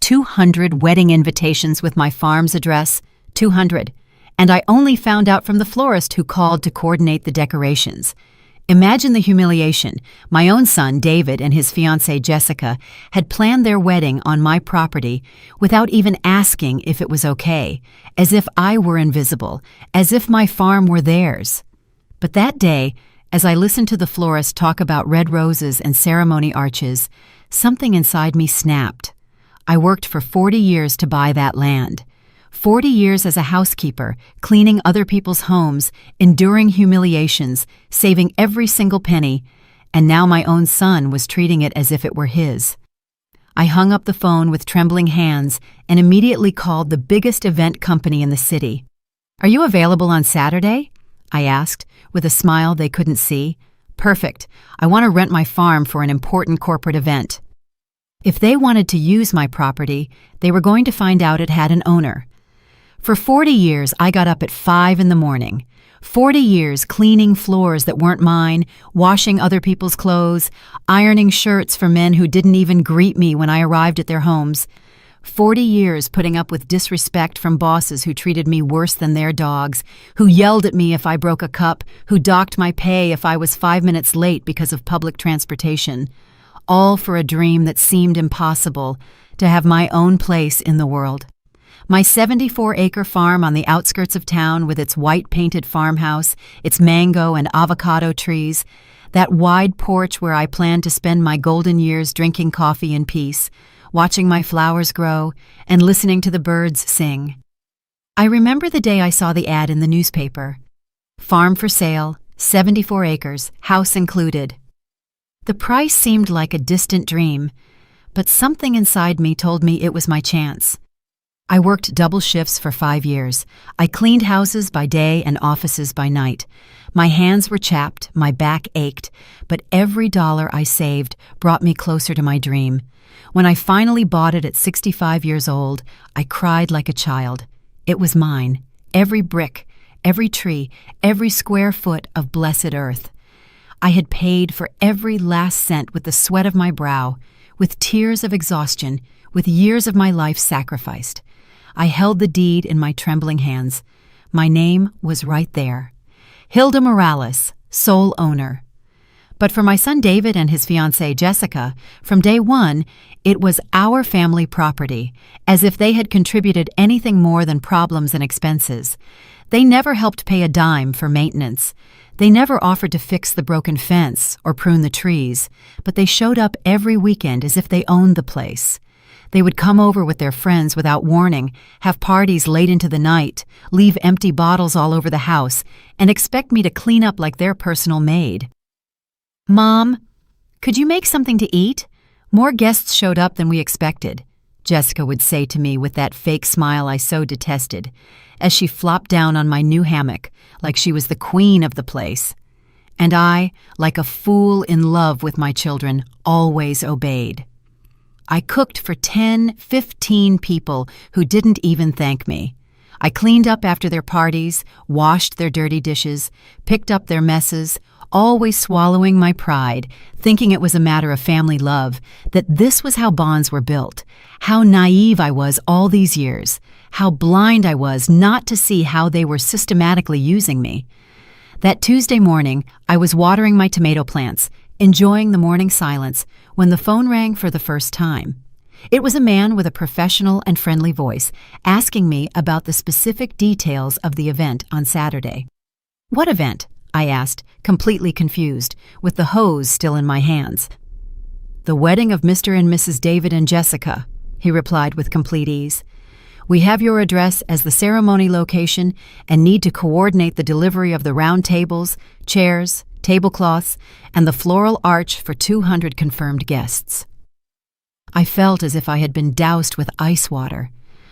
200 wedding invitations with my farm's address, 200, and I only found out from the florist who called to coordinate the decorations. Imagine the humiliation. My own son, David, and his fiancée, Jessica, had planned their wedding on my property without even asking if it was okay, as if I were invisible, as if my farm were theirs. But that day, as I listened to the florist talk about red roses and ceremony arches, something inside me snapped. I worked for 40 years to buy that land. 40 years as a housekeeper, cleaning other people's homes, enduring humiliations, saving every single penny, and now my own son was treating it as if it were his. I hung up the phone with trembling hands and immediately called the biggest event company in the city. "Are you available on Saturday?" I asked, with a smile they couldn't see. "Perfect. I want to rent my farm for an important corporate event." If they wanted to use my property, they were going to find out it had an owner. For 40 years, I got up at 5 in the morning. 40 years cleaning floors that weren't mine, washing other people's clothes, ironing shirts for men who didn't even greet me when I arrived at their homes. 40 years putting up with disrespect from bosses who treated me worse than their dogs, who yelled at me if I broke a cup, who docked my pay if I was 5 minutes late because of public transportation. All for a dream that seemed impossible, to have my own place in the world. My 74-acre farm on the outskirts of town with its white-painted farmhouse, its mango and avocado trees, that wide porch where I planned to spend my golden years drinking coffee in peace, watching my flowers grow, and listening to the birds sing. I remember the day I saw the ad in the newspaper. Farm for sale, 74 acres, house included. The price seemed like a distant dream, but something inside me told me it was my chance. I worked double shifts for 5 years. I cleaned houses by day and offices by night. My hands were chapped, my back ached, but every dollar I saved brought me closer to my dream. When I finally bought it at 65 years old, I cried like a child. It was mine, every brick, every tree, every square foot of blessed earth. I had paid for every last cent with the sweat of my brow, with tears of exhaustion, with years of my life sacrificed. I held the deed in my trembling hands. My name was right there. Hilda Morales, sole owner. But for my son David and his fiancée Jessica, from day one, it was our family property, as if they had contributed anything more than problems and expenses. They never helped pay a dime for maintenance. They never offered to fix the broken fence or prune the trees, but they showed up every weekend as if they owned the place. They would come over with their friends without warning, have parties late into the night, leave empty bottles all over the house, and expect me to clean up like their personal maid. "Mom, could you make something to eat? More guests showed up than we expected," Jessica would say to me with that fake smile I so detested, as she flopped down on my new hammock like she was the queen of the place. And I, like a fool in love with my children, always obeyed. I cooked for 10, 15 people who didn't even thank me. I cleaned up after their parties, washed their dirty dishes, picked up their messes, always swallowing my pride, thinking it was a matter of family love, that this was how bonds were built, how naive I was all these years, how blind I was not to see how they were systematically using me. That Tuesday morning, I was watering my tomato plants, enjoying the morning silence, when the phone rang for the first time. It was a man with a professional and friendly voice, asking me about the specific details of the event on Saturday. "What event?" I asked, completely confused, with the hose still in my hands. "The wedding of Mr. and Mrs. David and Jessica," he replied with complete ease. "We have your address as the ceremony location and need to coordinate the delivery of the round tables, chairs, tablecloths, and the floral arch for 200 confirmed guests." I felt as if I had been doused with ice water.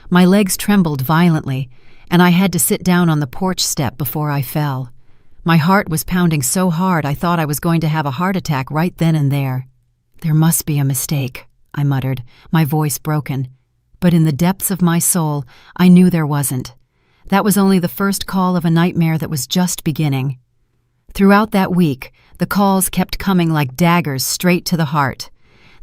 My legs trembled violently, and I had to sit down on the porch step before I fell. My heart was pounding so hard I thought I was going to have a heart attack right then and there. "There must be a mistake," I muttered, my voice broken. But in the depths of my soul, I knew there wasn't. That was only the first call of a nightmare that was just beginning. Throughout that week, the calls kept coming like daggers straight to the heart.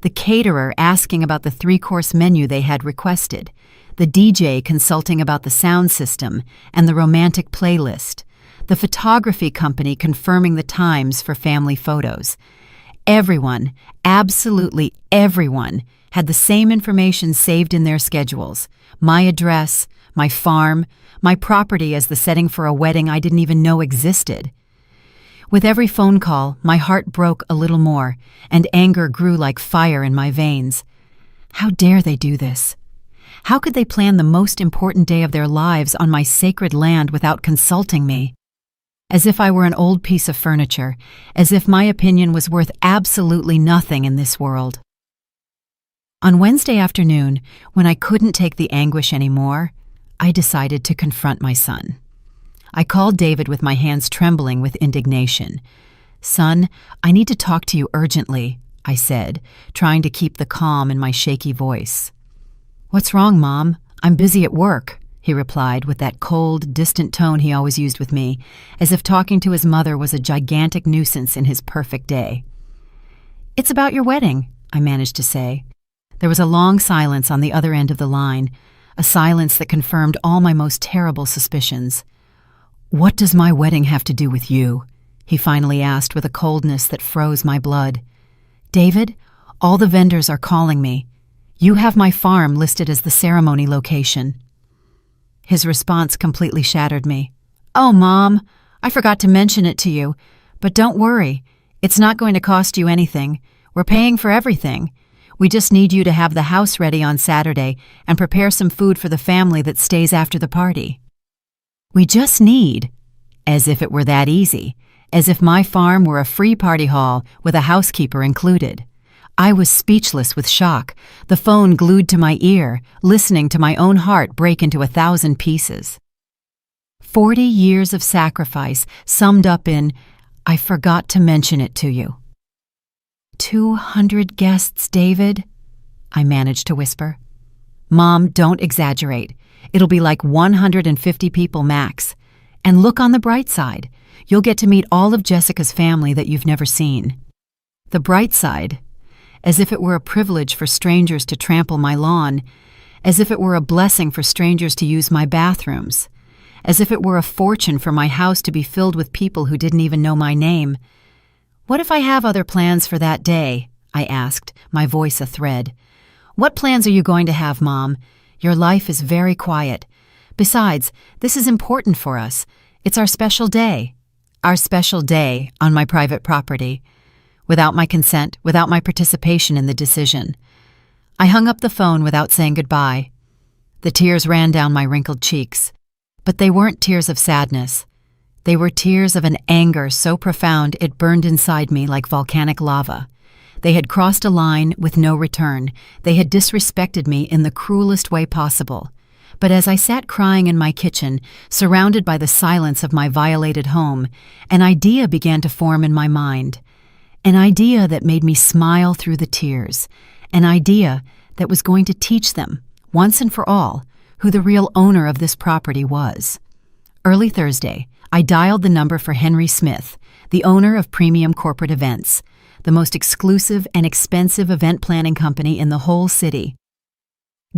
the caterer asking about the 3-course menu they had requested, the DJ consulting about the sound system and the romantic playlist, the photography company confirming the times for family photos. Everyone, absolutely everyone, had the same information saved in their schedules: my address, my farm, my property as the setting for a wedding I didn't even know existed. With every phone call, my heart broke a little more, and anger grew like fire in my veins. How dare they do this? How could they plan the most important day of their lives on my sacred land without consulting me? As if I were an old piece of furniture, as if my opinion was worth absolutely nothing in this world. On Wednesday afternoon, when I couldn't take the anguish anymore, I decided to confront my son. I called David with my hands trembling with indignation. "Son, I need to talk to you urgently," I said, trying to keep the calm in my shaky voice. "What's wrong, Mom? I'm busy at work," he replied with that cold, distant tone he always used with me, as if talking to his mother was a gigantic nuisance in his perfect day. "It's about your wedding," I managed to say. There was a long silence on the other end of the line, a silence that confirmed all my most terrible suspicions. "What does my wedding have to do with you?" he finally asked with a coldness that froze my blood. "David, all the vendors are calling me. You have my farm listed as the ceremony location." His response completely shattered me. "Oh, Mom, I forgot to mention it to you. But don't worry, it's not going to cost you anything. We're paying for everything. We just need you to have the house ready on Saturday and prepare some food for the family that stays after the party." We just need, as if it were that easy, as if my farm were a free party hall with a housekeeper included. I was speechless with shock, the phone glued to my ear, listening to my own heart break into 1,000 pieces. 40 years of sacrifice summed up in, "I forgot to mention it to you." 200 guests, David, I managed to whisper. "Mom, don't exaggerate. It'll be like 150 people max. And look on the bright side. You'll get to meet all of Jessica's family that you've never seen." The bright side, as if it were a privilege for strangers to trample my lawn, as if it were a blessing for strangers to use my bathrooms, as if it were a fortune for my house to be filled with people who didn't even know my name. "What if I have other plans for that day?" I asked, my voice a thread. "What plans are you going to have, Mom? Your life is very quiet. Besides, this is important for us. It's our special day. Our special day on my private property. Without my consent, without my participation in the decision." I hung up the phone without saying goodbye. The tears ran down my wrinkled cheeks. But they weren't tears of sadness. They were tears of an anger so profound it burned inside me like volcanic lava. They had crossed a line with no return. They had disrespected me in the cruelest way possible. But as I sat crying in my kitchen, surrounded by the silence of my violated home, an idea began to form in my mind. An idea that made me smile through the tears. An idea that was going to teach them, once and for all, who the real owner of this property was. Early Thursday, I dialed the number for Henry Smith, the owner of Premium Corporate Events, the most exclusive and expensive event planning company in the whole city.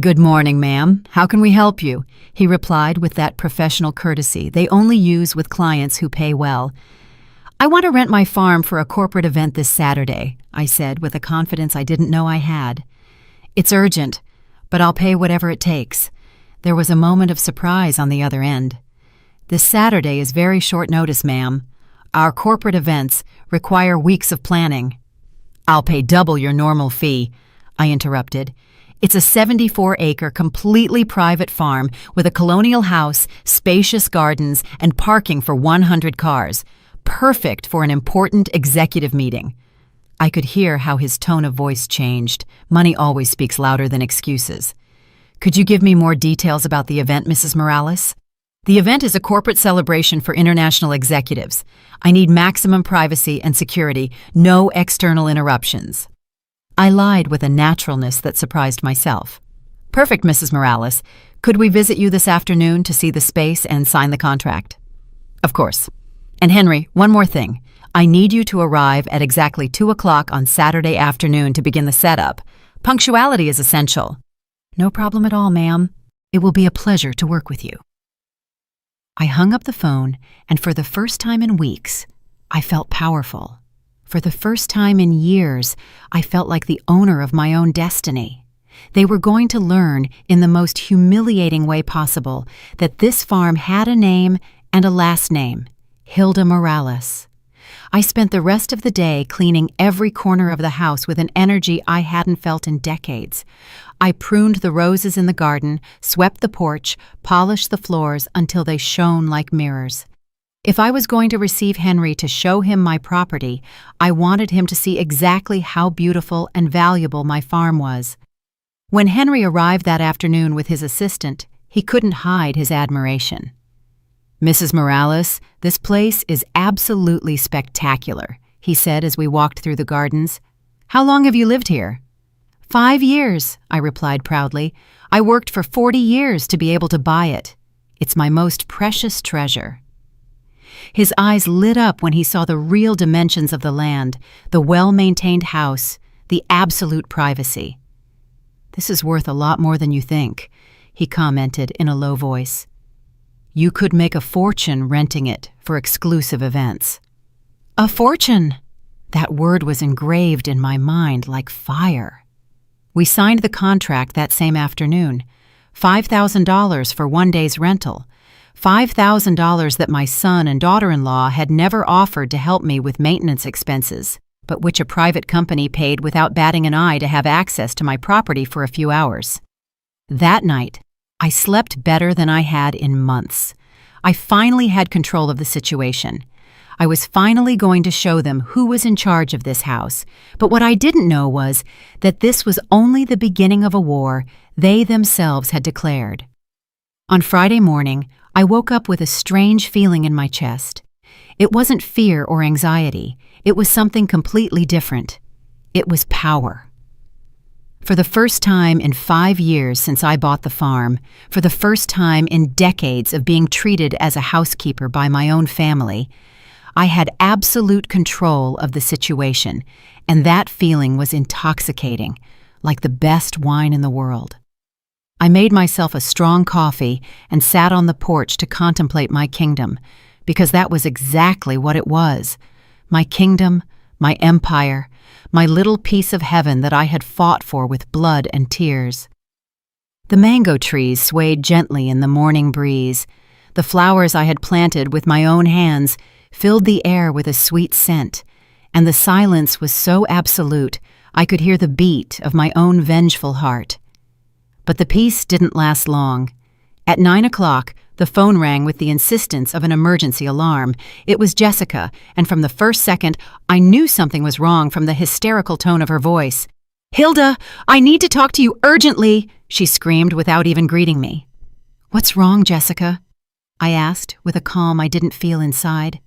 "Good morning, ma'am. How can we help you?" he replied with that professional courtesy they only use with clients who pay well. "I want to rent my farm for a corporate event this Saturday," I said with a confidence I didn't know I had. "It's urgent, but I'll pay whatever it takes." There was a moment of surprise on the other end. "This Saturday is very short notice, ma'am. Our corporate events require weeks of planning." "I'll pay double your normal fee," I interrupted. "It's a 74-acre, completely private farm with a colonial house, spacious gardens, and parking for 100 cars. Perfect for an important executive meeting." I could hear how his tone of voice changed. Money always speaks louder than excuses. "Could you give me more details about the event, Mrs. Morales?" "The event is a corporate celebration for international executives. I need maximum privacy and security, no external interruptions." I lied with a naturalness that surprised myself. "Perfect, Mrs. Morales. Could we visit you this afternoon to see the space and sign the contract?" "Of course. And Henry, one more thing. I need you to arrive at exactly 2 o'clock on Saturday afternoon to begin the setup. Punctuality is essential." "No problem at all, ma'am. It will be a pleasure to work with you." I hung up the phone, and for the first time in weeks, I felt powerful. For the first time in years, I felt like the owner of my own destiny. They were going to learn, in the most humiliating way possible, that this farm had a name and a last name, Hilda Morales. I spent the rest of the day cleaning every corner of the house with an energy I hadn't felt in decades. I pruned the roses in the garden, swept the porch, polished the floors until they shone like mirrors. If I was going to receive Henry to show him my property, I wanted him to see exactly how beautiful and valuable my farm was. When Henry arrived that afternoon with his assistant, he couldn't hide his admiration. "Mrs. Morales, this place is absolutely spectacular," he said as we walked through the gardens. "How long have you lived here?" 5 years, I replied proudly. "I worked for 40 years to be able to buy it. It's my most precious treasure." His eyes lit up when he saw the real dimensions of the land, the well-maintained house, the absolute privacy. "This is worth a lot more than you think," he commented in a low voice. "You could make a fortune renting it for exclusive events." A fortune! That word was engraved in my mind like fire. We signed the contract that same afternoon. $5,000 for one day's rental. $5,000 that my son and daughter-in-law had never offered to help me with maintenance expenses, but which a private company paid without batting an eye to have access to my property for a few hours. That night, I slept better than I had in months. I finally had control of the situation. I was finally going to show them who was in charge of this house, but what I didn't know was that this was only the beginning of a war they themselves had declared. On Friday morning, I woke up with a strange feeling in my chest. It wasn't fear or anxiety. It was something completely different. It was power. For the first time in 5 years since I bought the farm, for the first time in decades of being treated as a housekeeper by my own family, I had absolute control of the situation, and that feeling was intoxicating, like the best wine in the world. I made myself a strong coffee and sat on the porch to contemplate my kingdom, because that was exactly what it was. My kingdom, my empire, my little piece of heaven that I had fought for with blood and tears. The mango trees swayed gently in the morning breeze. The flowers I had planted with my own hands filled the air with a sweet scent, and the silence was so absolute I could hear the beat of my own vengeful heart. But the peace didn't last long. At 9 o'clock, the phone rang with the insistence of an emergency alarm. It was Jessica, and from the first second, I knew something was wrong from the hysterical tone of her voice. "Hilda, I need to talk to you urgently," she screamed without even greeting me. "What's wrong, Jessica?" I asked with a calm I didn't feel inside.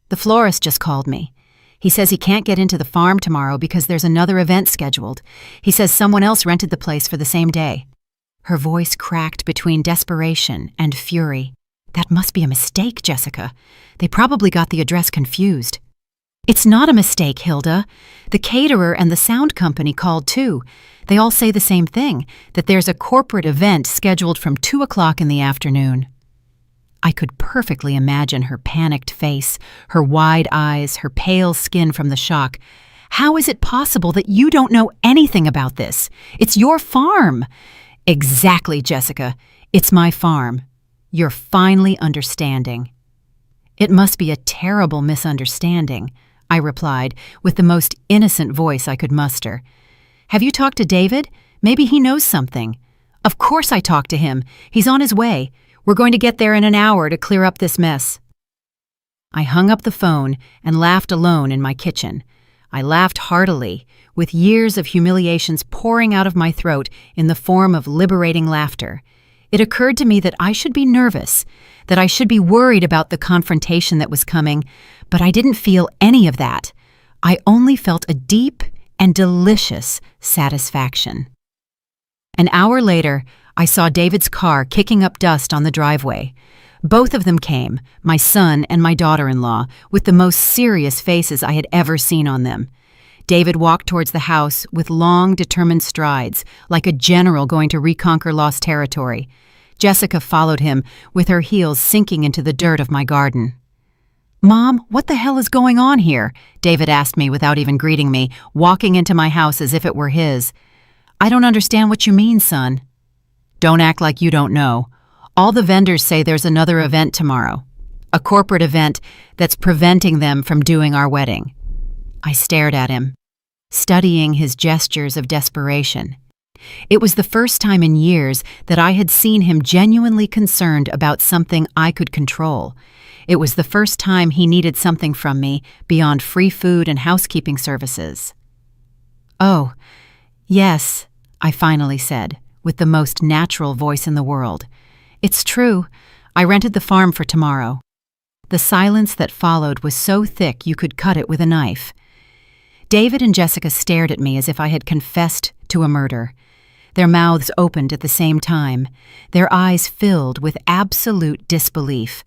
"The florist just called me. He says he can't get into the farm tomorrow because there's another event scheduled. He says someone else rented the place for the same day." Her voice cracked between desperation and fury. "That must be a mistake, Jessica. They probably got the address confused." "It's not a mistake, Hilda. The caterer and the sound company called too. They all say the same thing, that there's a corporate event scheduled from 2 o'clock in the afternoon." I could perfectly imagine her panicked face, her wide eyes, her pale skin from the shock. "How is it possible that you don't know anything about this? It's your farm." "Exactly, Jessica. It's my farm. You're finally understanding." "It must be a terrible misunderstanding," I replied with the most innocent voice I could muster. "Have you talked to David? Maybe he knows something." "Of course I talked to him. He's on his way. We're going to get there in an hour to clear up this mess." I hung up the phone and laughed alone in my kitchen. I laughed heartily, with years of humiliations pouring out of my throat in the form of liberating laughter. It occurred to me that I should be nervous, that I should be worried about the confrontation that was coming, but I didn't feel any of that. I only felt a deep and delicious satisfaction. An hour later, I saw David's car kicking up dust on the driveway. Both of them came, my son and my daughter-in-law, with the most serious faces I had ever seen on them. David walked towards the house with long, determined strides, like a general going to reconquer lost territory. Jessica followed him, with her heels sinking into the dirt of my garden. "Mom, what the hell is going on here?" David asked me without even greeting me, walking into my house as if it were his. "I don't understand what you mean, son." "Don't act like you don't know. All the vendors say there's another event tomorrow. A corporate event that's preventing them from doing our wedding." I stared at him, studying his gestures of desperation. It was the first time in years that I had seen him genuinely concerned about something I could control. It was the first time he needed something from me beyond free food and housekeeping services. "Oh, yes," I finally said, with the most natural voice in the world. "It's true. I rented the farm for tomorrow." The silence that followed was so thick you could cut it with a knife. David and Jessica stared at me as if I had confessed to a murder. Their mouths opened at the same time, their eyes filled with absolute disbelief.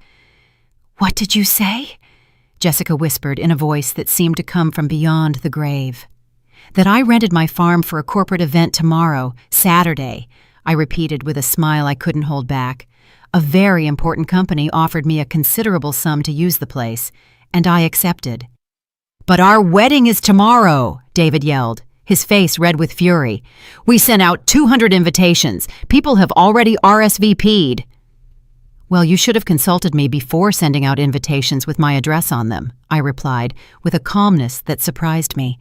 "What did you say?" Jessica whispered in a voice that seemed to come from beyond the grave. "That I rented my farm for a corporate event tomorrow, Saturday," I repeated with a smile I couldn't hold back. "A very important company offered me a considerable sum to use the place, and I accepted." "But our wedding is tomorrow," David yelled, his face red with fury. "We sent out 200 invitations. People have already RSVP'd. "Well, you should have consulted me before sending out invitations with my address on them," I replied, with a calmness that surprised me.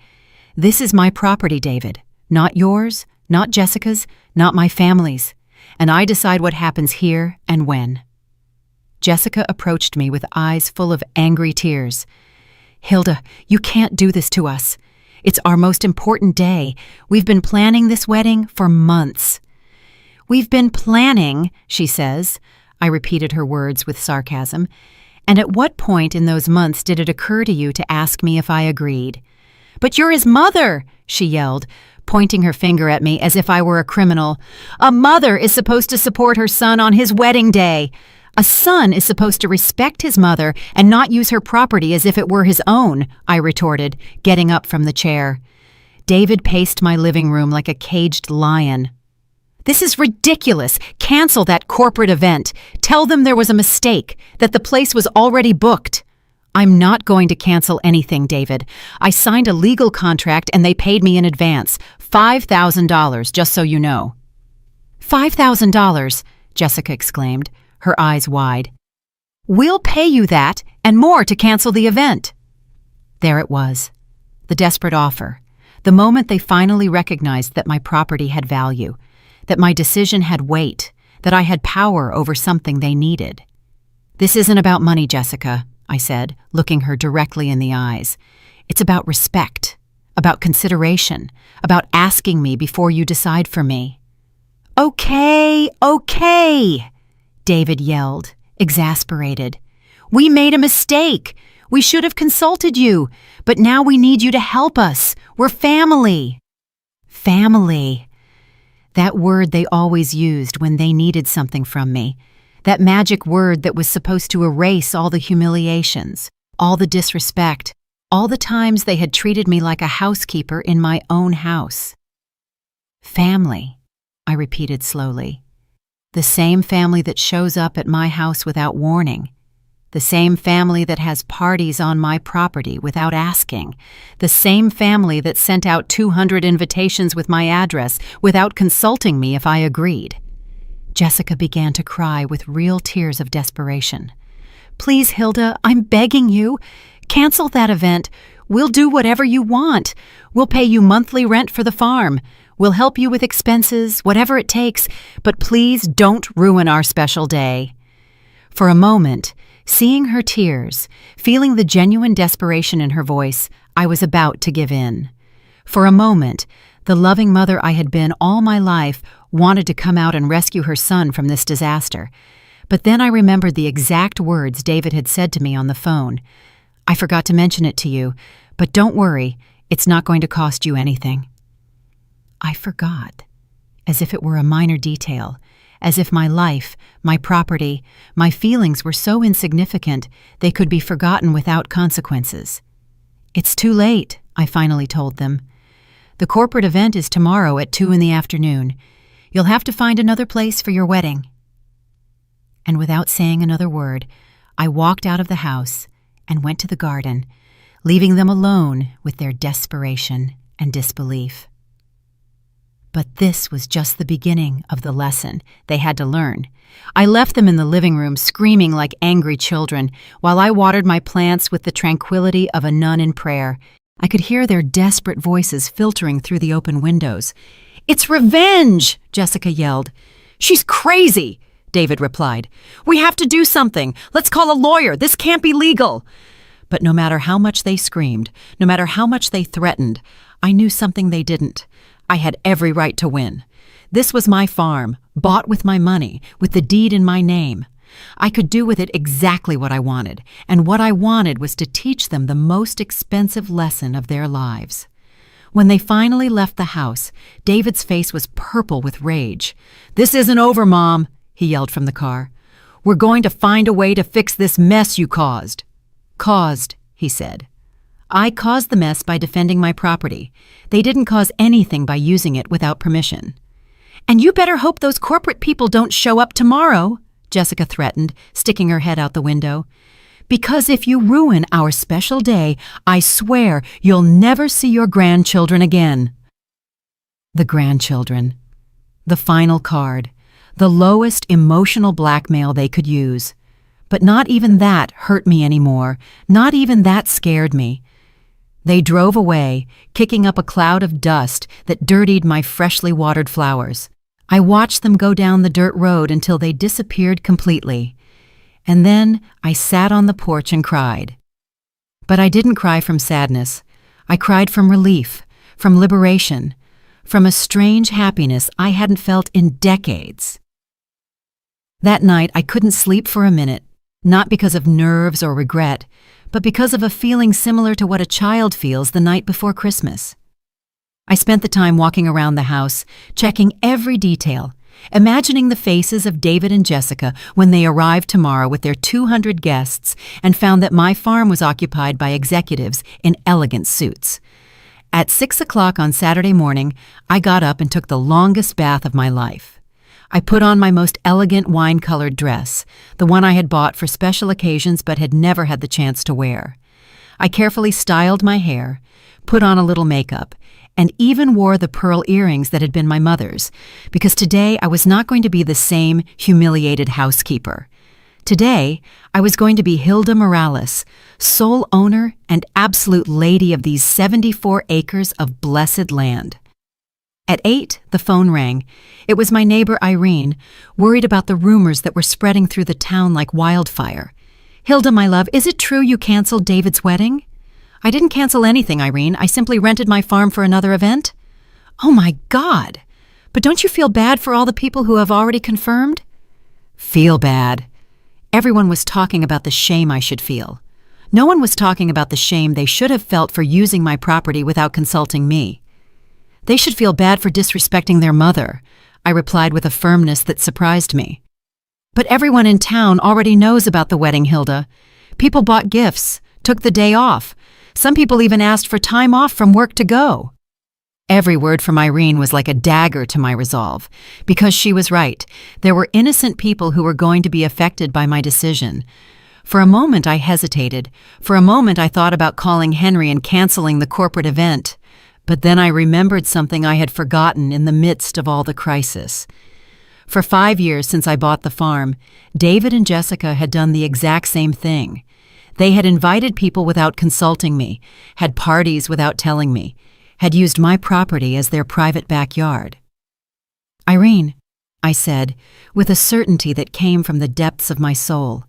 "This is my property, David. Not yours, not Jessica's, not my family's. And I decide what happens here and when." Jessica approached me with eyes full of angry tears. "Hilda, you can't do this to us. It's our most important day. We've been planning this wedding for months." "We've been planning," she says. I repeated her words with sarcasm. "And at what point in those months did it occur to you to ask me if I agreed?" "But you're his mother," she yelled, pointing her finger at me as if I were a criminal. "A mother is supposed to support her son on his wedding day. A son is supposed to respect his mother and not use her property as if it were his own," I retorted, getting up from the chair. David paced my living room like a caged lion. "This is ridiculous. Cancel that corporate event. Tell them there was a mistake, that the place was already booked." "I'm not going to cancel anything, David. I signed a legal contract and they paid me in advance, $5,000, just so you know." "$5,000, Jessica exclaimed, her eyes wide. "We'll pay you that and more to cancel the event." There it was, the desperate offer, the moment they finally recognized that my property had value, that my decision had weight, that I had power over something they needed. "This isn't about money, Jessica," I said, looking her directly in the eyes. "It's about respect, about consideration, about asking me before you decide for me." "Okay, David yelled, exasperated. "We made a mistake. We should have consulted you, but now we need you to help us. We're family." Family. That word they always used when they needed something from me. That magic word that was supposed to erase all the humiliations, all the disrespect, all the times they had treated me like a housekeeper in my own house. Family, I repeated slowly. The same family that shows up at my house without warning. The same family that has parties on my property without asking. The same family that sent out 200 invitations with my address without consulting me if I agreed. Jessica began to cry with real tears of desperation. "Please, Hilda, I'm begging you. Cancel that event. We'll do whatever you want. We'll pay you monthly rent for the farm. We'll help you with expenses, whatever it takes, but please don't ruin our special day." For a moment, seeing her tears, feeling the genuine desperation in her voice, I was about to give in. For a moment, the loving mother I had been all my life wanted to come out and rescue her son from this disaster. But then I remembered the exact words David had said to me on the phone. "I forgot to mention it to you, but don't worry, it's not going to cost you anything." I forgot, as if it were a minor detail, as if my life, my property, my feelings were so insignificant they could be forgotten without consequences. "It's too late," I finally told them. "The corporate event is tomorrow at 2 in the afternoon. You'll have to find another place for your wedding." And without saying another word, I walked out of the house and went to the garden, leaving them alone with their desperation and disbelief. But this was just the beginning of the lesson they had to learn. I left them in the living room screaming like angry children while I watered my plants with the tranquility of a nun in prayer. I could hear their desperate voices filtering through the open windows. "It's revenge!" Jessica yelled. "She's crazy!" David replied. "We have to do something. Let's call a lawyer. This can't be legal." But no matter how much they screamed, no matter how much they threatened, I knew something they didn't. I had every right to win. This was my farm, bought with my money, with the deed in my name. I could do with it exactly what I wanted, and what I wanted was to teach them the most expensive lesson of their lives. When they finally left the house, David's face was purple with rage. "This isn't over, Mom," he yelled from the car. "We're going to find a way to fix this mess you caused." "Caused," he said. "I caused the mess by defending my property. They didn't cause anything by using it without permission." "And you better hope those corporate people don't show up tomorrow," Jessica threatened, sticking her head out the window. "Because if you ruin our special day, I swear you'll never see your grandchildren again." The grandchildren. The final card. The lowest emotional blackmail they could use. But not even that hurt me anymore. Not even that scared me. They drove away, kicking up a cloud of dust that dirtied my freshly watered flowers. I watched them go down the dirt road until they disappeared completely. And then I sat on the porch and cried. But I didn't cry from sadness. I cried from relief, from liberation, from a strange happiness I hadn't felt in decades. That night I couldn't sleep for a minute, not because of nerves or regret, but because of a feeling similar to what a child feels the night before Christmas. I spent the time walking around the house, checking every detail, imagining the faces of David and Jessica when they arrived tomorrow with their 200 guests and found that my farm was occupied by executives in elegant suits. At 6 o'clock on Saturday morning, I got up and took the longest bath of my life. I put on my most elegant wine-colored dress, the one I had bought for special occasions but had never had the chance to wear. I carefully styled my hair, put on a little makeup, and even wore the pearl earrings that had been my mother's, because today I was not going to be the same humiliated housekeeper. Today, I was going to be Hilda Morales, sole owner and absolute lady of these 74 acres of blessed land. At 8, the phone rang. It was my neighbor Irene, worried about the rumors that were spreading through the town like wildfire. "Hilda, my love, is it true you canceled David's wedding?" "I didn't cancel anything, Irene. I simply rented my farm for another event." "Oh my God! But don't you feel bad for all the people who have already confirmed?" "Feel bad?" Everyone was talking about the shame I should feel. No one was talking about the shame they should have felt for using my property without consulting me. "They should feel bad for disrespecting their mother," I replied with a firmness that surprised me. "But everyone in town already knows about the wedding, Hilda. People bought gifts, took the day off. Some people even asked for time off from work to go." Every word from Irene was like a dagger to my resolve, because she was right. There were innocent people who were going to be affected by my decision. For a moment I hesitated. For a moment I thought about calling Henry and canceling the corporate event. But then I remembered something I had forgotten in the midst of all the crisis. For 5 years since I bought the farm, David and Jessica had done the exact same thing. They had invited people without consulting me, had parties without telling me, had used my property as their private backyard. "Irene," I said, with a certainty that came from the depths of my soul,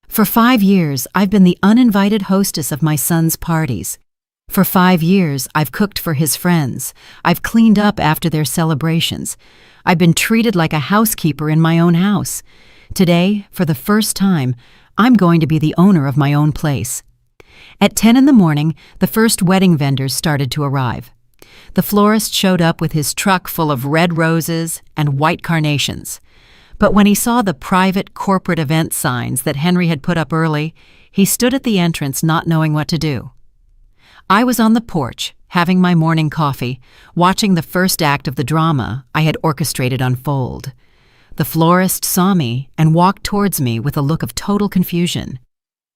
"for 5 years I've been the uninvited hostess of my son's parties. For 5 years, I've cooked for his friends. I've cleaned up after their celebrations. I've been treated like a housekeeper in my own house. Today, for the first time, I'm going to be the owner of my own place." At 10 in the morning, the first wedding vendors started to arrive. The florist showed up with his truck full of red roses and white carnations. But when he saw the private corporate event signs that Henry had put up early, he stood at the entrance not knowing what to do. I was on the porch, having my morning coffee, watching the first act of the drama I had orchestrated unfold. The florist saw me and walked towards me with a look of total confusion.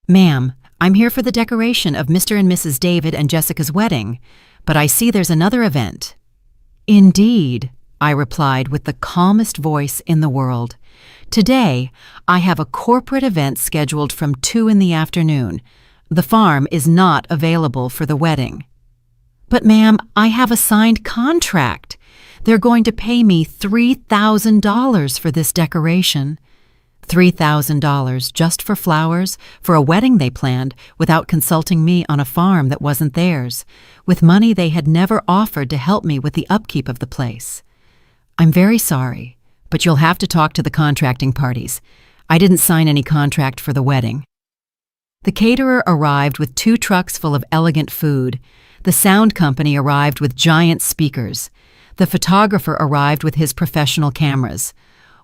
"Ma'am, I'm here for the decoration of Mr. and Mrs. David and Jessica's wedding, but I see there's another event." "Indeed," I replied with the calmest voice in the world. "Today, I have a corporate event scheduled from 2 in the afternoon. The farm is not available for the wedding." "But ma'am, I have a signed contract. They're going to pay me $3,000 for this decoration." $3,000 just for flowers, for a wedding they planned without consulting me on a farm that wasn't theirs, with money they had never offered to help me with the upkeep of the place. "I'm very sorry, but you'll have to talk to the contracting parties. I didn't sign any contract for the wedding." The caterer arrived with 2 trucks full of elegant food. The sound company arrived with giant speakers. The photographer arrived with his professional cameras.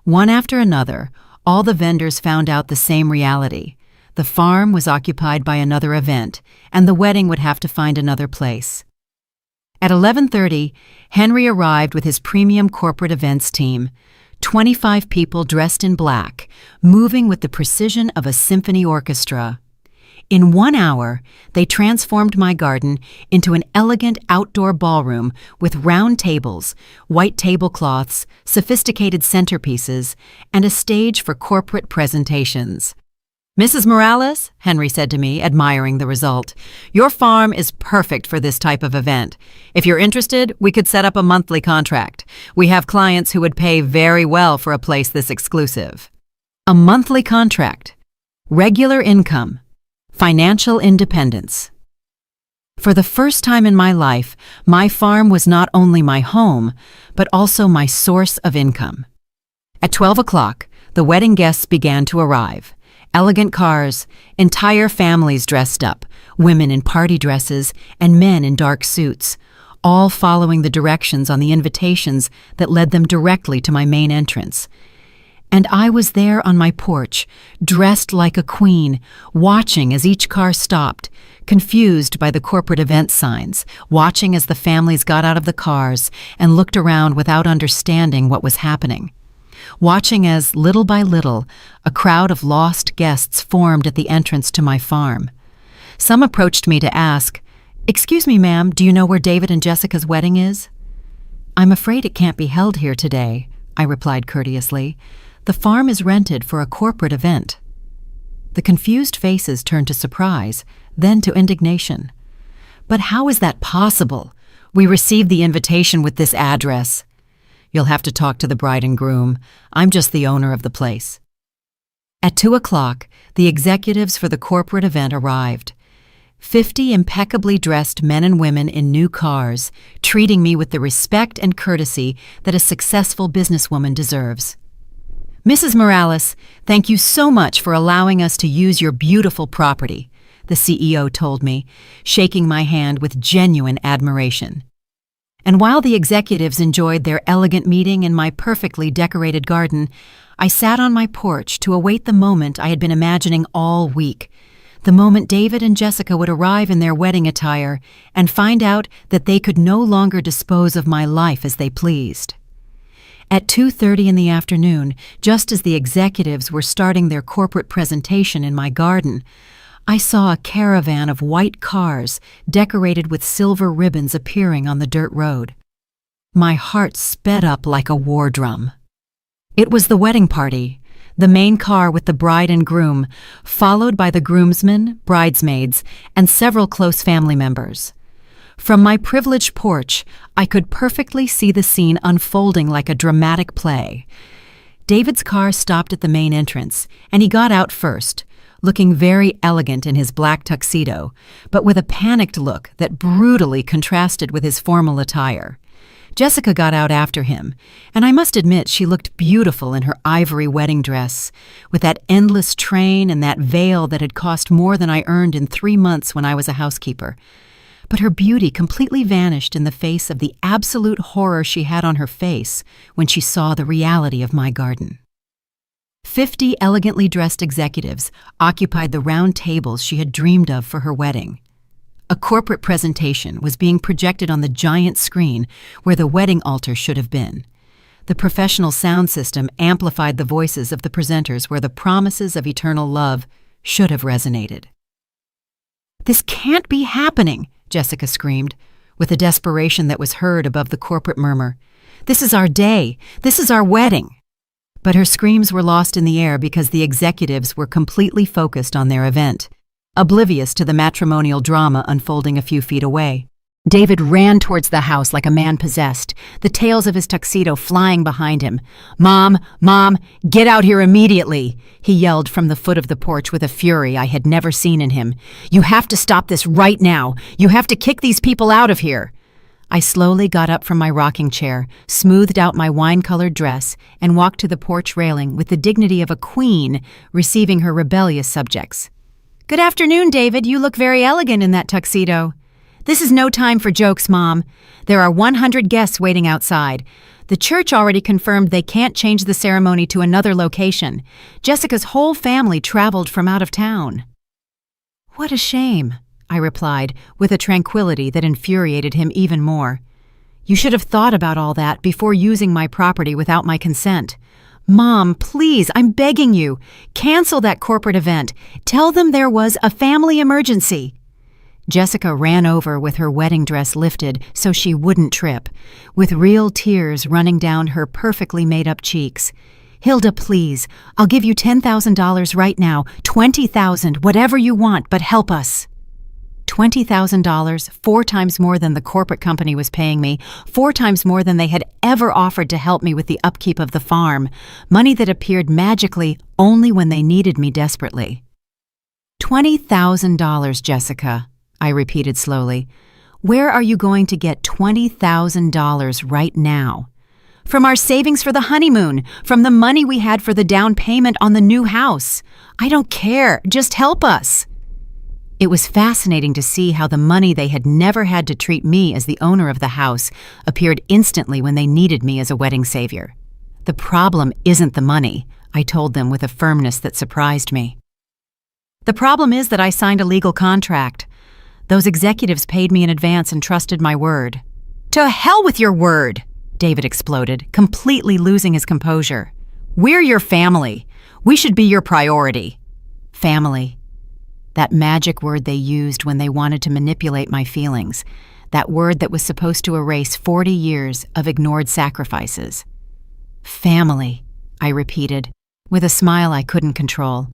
One after another, all the vendors found out the same reality. The farm was occupied by another event, and the wedding would have to find another place. At 11:30, Henry arrived with his premium corporate events team, 25 people dressed in black, moving with the precision of a symphony orchestra. In 1 hour, they transformed my garden into an elegant outdoor ballroom with round tables, white tablecloths, sophisticated centerpieces, and a stage for corporate presentations. "Mrs. Morales," Henry said to me, admiring the result, "your farm is perfect for this type of event. If you're interested, we could set up a monthly contract. We have clients who would pay very well for a place this exclusive." A monthly contract. Regular income. Financial independence. For the first time in my life, my farm was not only my home, but also my source of income. At 12 o'clock, the wedding guests began to arrive. Elegant cars, entire families dressed up, women in party dresses and men in dark suits, all following the directions on the invitations that led them directly to my main entrance. And I was there on my porch, dressed like a queen, watching as each car stopped, confused by the corporate event signs, watching as the families got out of the cars and looked around without understanding what was happening. Watching as, little by little, a crowd of lost guests formed at the entrance to my farm. Some approached me to ask, "Excuse me, ma'am, do you know where David and Jessica's wedding is?" "I'm afraid it can't be held here today," I replied courteously. "The farm is rented for a corporate event." The confused faces turned to surprise, then to indignation. "But how is that possible? We received the invitation with this address." "You'll have to talk to the bride and groom. I'm just the owner of the place." At 2 o'clock, the executives for the corporate event arrived. 50 impeccably dressed men and women in new cars, treating me with the respect and courtesy that a successful businesswoman deserves. "Mrs. Morales, thank you so much for allowing us to use your beautiful property," the CEO told me, shaking my hand with genuine admiration. And while the executives enjoyed their elegant meeting in my perfectly decorated garden, I sat on my porch to await the moment I had been imagining all week, the moment David and Jessica would arrive in their wedding attire and find out that they could no longer dispose of my life as they pleased. At 2:30 in the afternoon, just as the executives were starting their corporate presentation in my garden, I saw a caravan of white cars decorated with silver ribbons appearing on the dirt road. My heart sped up like a war drum. It was the wedding party, the main car with the bride and groom, followed by the groomsmen, bridesmaids, and several close family members. From my privileged porch, I could perfectly see the scene unfolding like a dramatic play. David's car stopped at the main entrance, and he got out first, looking very elegant in his black tuxedo, but with a panicked look that brutally contrasted with his formal attire. Jessica got out after him, and I must admit she looked beautiful in her ivory wedding dress, with that endless train and that veil that had cost more than I earned in 3 months when I was a housekeeper. But her beauty completely vanished in the face of the absolute horror she had on her face when she saw the reality of my garden. 50 elegantly dressed executives occupied the round tables she had dreamed of for her wedding. A corporate presentation was being projected on the giant screen where the wedding altar should have been. The professional sound system amplified the voices of the presenters where the promises of eternal love should have resonated. "This can't be happening," Jessica screamed, with a desperation that was heard above the corporate murmur. "This is our day. This is our wedding." But her screams were lost in the air because the executives were completely focused on their event, oblivious to the matrimonial drama unfolding a few feet away. David ran towards the house like a man possessed, the tails of his tuxedo flying behind him. Mom, get out here immediately!" he yelled from the foot of the porch with a fury I had never seen in him. "You have to stop this right now! You have to kick these people out of here!" I slowly got up from my rocking chair, smoothed out my wine-colored dress, and walked to the porch railing with the dignity of a queen receiving her rebellious subjects. "Good afternoon, David. You look very elegant in that tuxedo." "This is no time for jokes, Mom. There are 100 guests waiting outside. The church already confirmed they can't change the ceremony to another location. Jessica's whole family traveled from out of town." "What a shame," I replied, with a tranquility that infuriated him even more. "You should have thought about all that before using my property without my consent. Mom, please, I'm begging you. Cancel that corporate event. Tell them there was a family emergency." Jessica ran over with her wedding dress lifted so she wouldn't trip, with real tears running down her perfectly made-up cheeks. "Hilda, please, I'll give you $10,000 right now, $20,000, whatever you want, but help us." $20,000, 4 times more than the corporate company was paying me, 4 times more than they had ever offered to help me with the upkeep of the farm, money that appeared magically only when they needed me desperately. $20,000, Jessica, I repeated slowly. Where are you going to get $20,000 right now? From our savings for the honeymoon, from the money we had for the down payment on the new house. I don't care, just help us. It was fascinating to see how the money they had never had to treat me as the owner of the house appeared instantly when they needed me as a wedding savior. The problem isn't the money, I told them with a firmness that surprised me. The problem is that I signed a legal contract. Those executives paid me in advance and trusted my word. To hell with your word, David exploded, completely losing his composure. We're your family. We should be your priority. Family. That magic word they used when they wanted to manipulate my feelings. That word that was supposed to erase 40 years of ignored sacrifices. Family, I repeated, with a smile I couldn't control.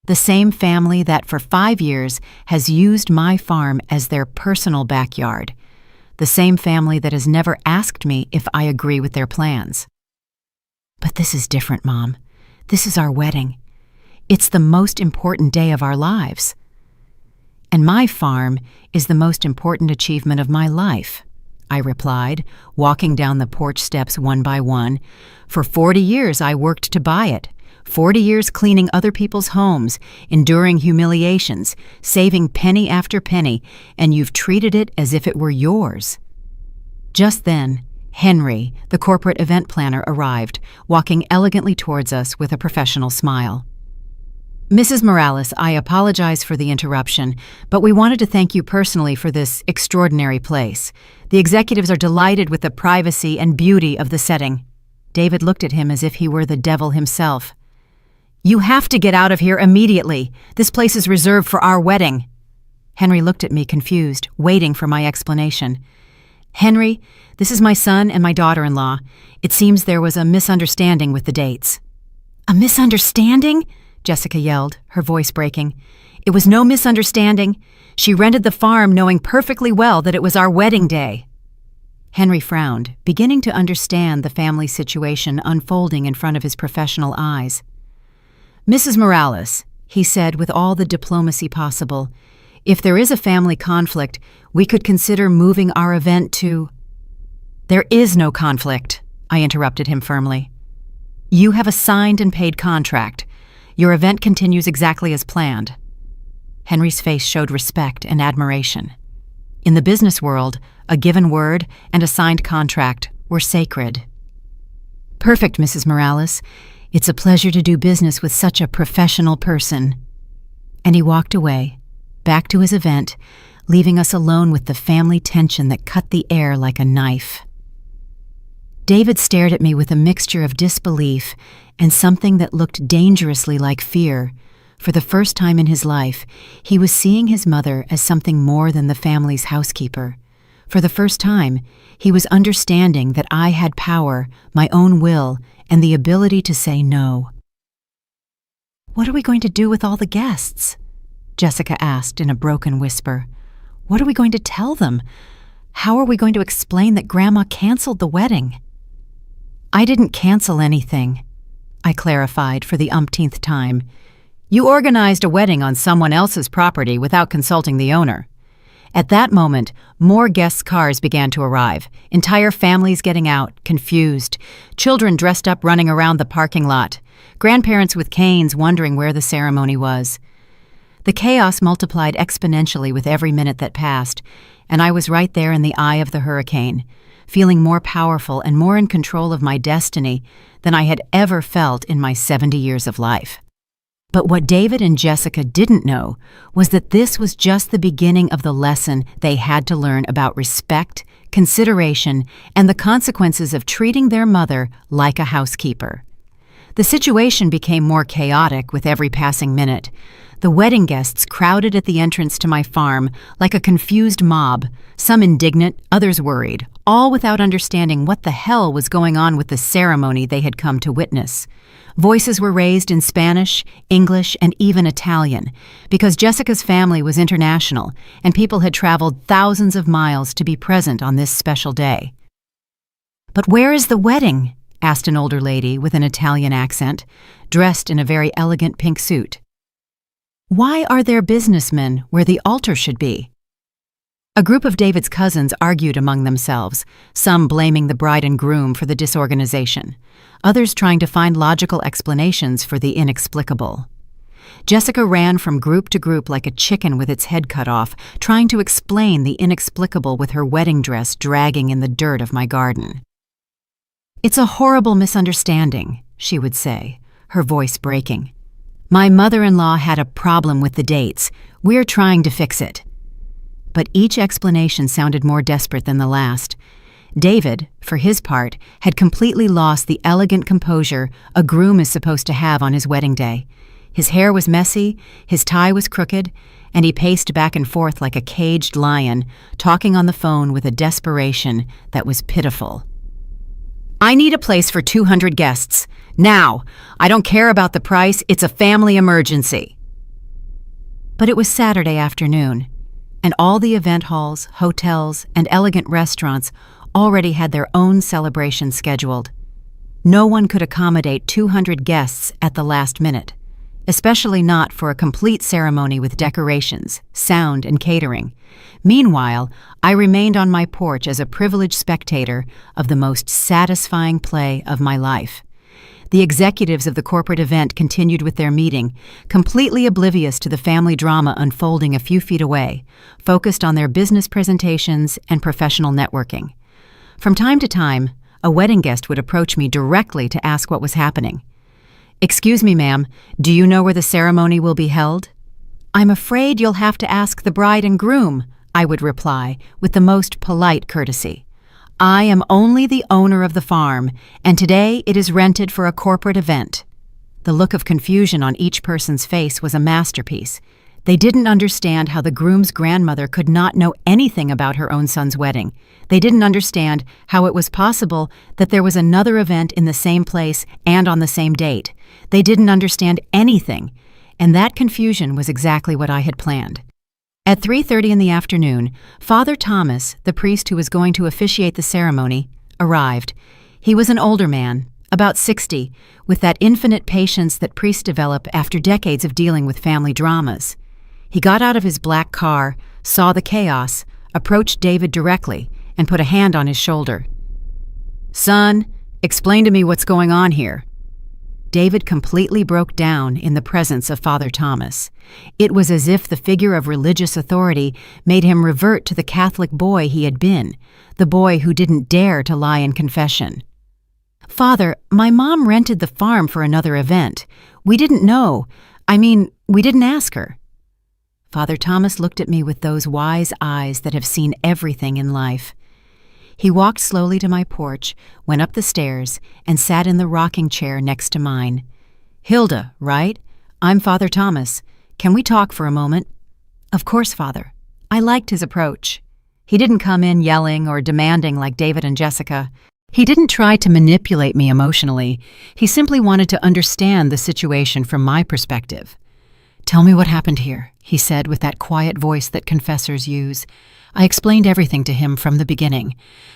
The same family that for 5 years has used my farm as their personal backyard. The same family that has never asked me if I agree with their plans. But this is different, Mom. This is our wedding. It's the most important day of our lives. And my farm is the most important achievement of my life, I replied, walking down the porch steps one by one. For 40 years I worked to buy it. 40 years cleaning other people's homes, enduring humiliations, saving penny after penny, and you've treated it as if it were yours. Just then, Henry, the corporate event planner, arrived, walking elegantly towards us with a professional smile. Mrs. Morales, I apologize for the interruption, but we wanted to thank you personally for this extraordinary place. The executives are delighted with the privacy and beauty of the setting. David looked at him as if he were the devil himself. You have to get out of here immediately. This place is reserved for our wedding. Henry looked at me confused, waiting for my explanation. Henry, this is my son and my daughter-in-law. It seems there was a misunderstanding with the dates. A misunderstanding? Jessica yelled, her voice breaking. It was no misunderstanding. She rented the farm knowing perfectly well that it was our wedding day. Henry frowned, beginning to understand the family situation unfolding in front of his professional eyes. Mrs. Morales, he said with all the diplomacy possible, if there is a family conflict, we could consider moving our event to... There is no conflict, I interrupted him firmly. You have a signed and paid contract. Your event continues exactly as planned. Henry's face showed respect and admiration. In the business world, a given word and a signed contract were sacred. Perfect, Mrs. Morales. It's a pleasure to do business with such a professional person." And he walked away, back to his event, leaving us alone with the family tension that cut the air like a knife. David stared at me with a mixture of disbelief and something that looked dangerously like fear. For the first time in his life, he was seeing his mother as something more than the family's housekeeper. For the first time, he was understanding that I had power, my own will, and the ability to say no. "What are we going to do with all the guests?" Jessica asked in a broken whisper. "What are we going to tell them? How are we going to explain that Grandma canceled the wedding?" "I didn't cancel anything," I clarified for the umpteenth time. "You organized a wedding on someone else's property without consulting the owner." At that moment, more guests' cars began to arrive, entire families getting out, confused, children dressed up running around the parking lot, grandparents with canes wondering where the ceremony was. The chaos multiplied exponentially with every minute that passed, and I was right there in the eye of the hurricane, feeling more powerful and more in control of my destiny than I had ever felt in my 70 years of life. But what David and Jessica didn't know was that this was just the beginning of the lesson they had to learn about respect, consideration, and the consequences of treating their mother like a housekeeper. The situation became more chaotic with every passing minute. The wedding guests crowded at the entrance to my farm like a confused mob, some indignant, others worried, all without understanding what the hell was going on with the ceremony they had come to witness. Voices were raised in Spanish, English, and even Italian, because Jessica's family was international and people had traveled thousands of miles to be present on this special day. "But where is the wedding?" asked an older lady with an Italian accent, dressed in a very elegant pink suit. "Why are there businessmen where the altar should be?" A group of David's cousins argued among themselves, some blaming the bride and groom for the disorganization, others trying to find logical explanations for the inexplicable. Jessica ran from group to group like a chicken with its head cut off, trying to explain the inexplicable with her wedding dress dragging in the dirt of my garden. "It's a horrible misunderstanding," she would say, her voice breaking. "My mother-in-law had a problem with the dates. We're trying to fix it." But each explanation sounded more desperate than the last. David, for his part, had completely lost the elegant composure a groom is supposed to have on his wedding day. His hair was messy, his tie was crooked, and he paced back and forth like a caged lion, talking on the phone with a desperation that was pitiful. "I need a place for 200 guests. Now! I don't care about the price, it's a family emergency." But it was Saturday afternoon, and all the event halls, hotels, and elegant restaurants already had their own celebrations scheduled. No one could accommodate 200 guests at the last minute, especially not for a complete ceremony with decorations, sound, and catering. Meanwhile, I remained on my porch as a privileged spectator of the most satisfying play of my life. The executives of the corporate event continued with their meeting, completely oblivious to the family drama unfolding a few feet away, focused on their business presentations and professional networking. From time to time, a wedding guest would approach me directly to ask what was happening. "Excuse me, ma'am, do you know where the ceremony will be held?" "I'm afraid you'll have to ask the bride and groom," I would reply with the most polite courtesy. "I am only the owner of the farm, and today it is rented for a corporate event." The look of confusion on each person's face was a masterpiece. They didn't understand how the groom's grandmother could not know anything about her own son's wedding. They didn't understand how it was possible that there was another event in the same place and on the same date. They didn't understand anything, and that confusion was exactly what I had planned. At 3:30 in the afternoon, Father Thomas, the priest who was going to officiate the ceremony, arrived. He was an older man, about 60, with that infinite patience that priests develop after decades of dealing with family dramas. He got out of his black car, saw the chaos, approached David directly, and put a hand on his shoulder. "Son, explain to me what's going on here." David completely broke down in the presence of Father Thomas. It was as if the figure of religious authority made him revert to the Catholic boy he had been, the boy who didn't dare to lie in confession. Father, my mom rented the farm for another event. We didn't know. We didn't ask her. Father Thomas looked at me with those wise eyes that have seen everything in life. He walked slowly to my porch, went up the stairs, and sat in the rocking chair next to mine. "Hilda, right? I'm Father Thomas. Can we talk for a moment?" "Of course, Father." I liked his approach. He didn't come in yelling or demanding like David and Jessica. He didn't try to manipulate me emotionally. He simply wanted to understand the situation from my perspective. "Tell me what happened here," he said with that quiet voice that confessors use. I explained everything to him from the beginning.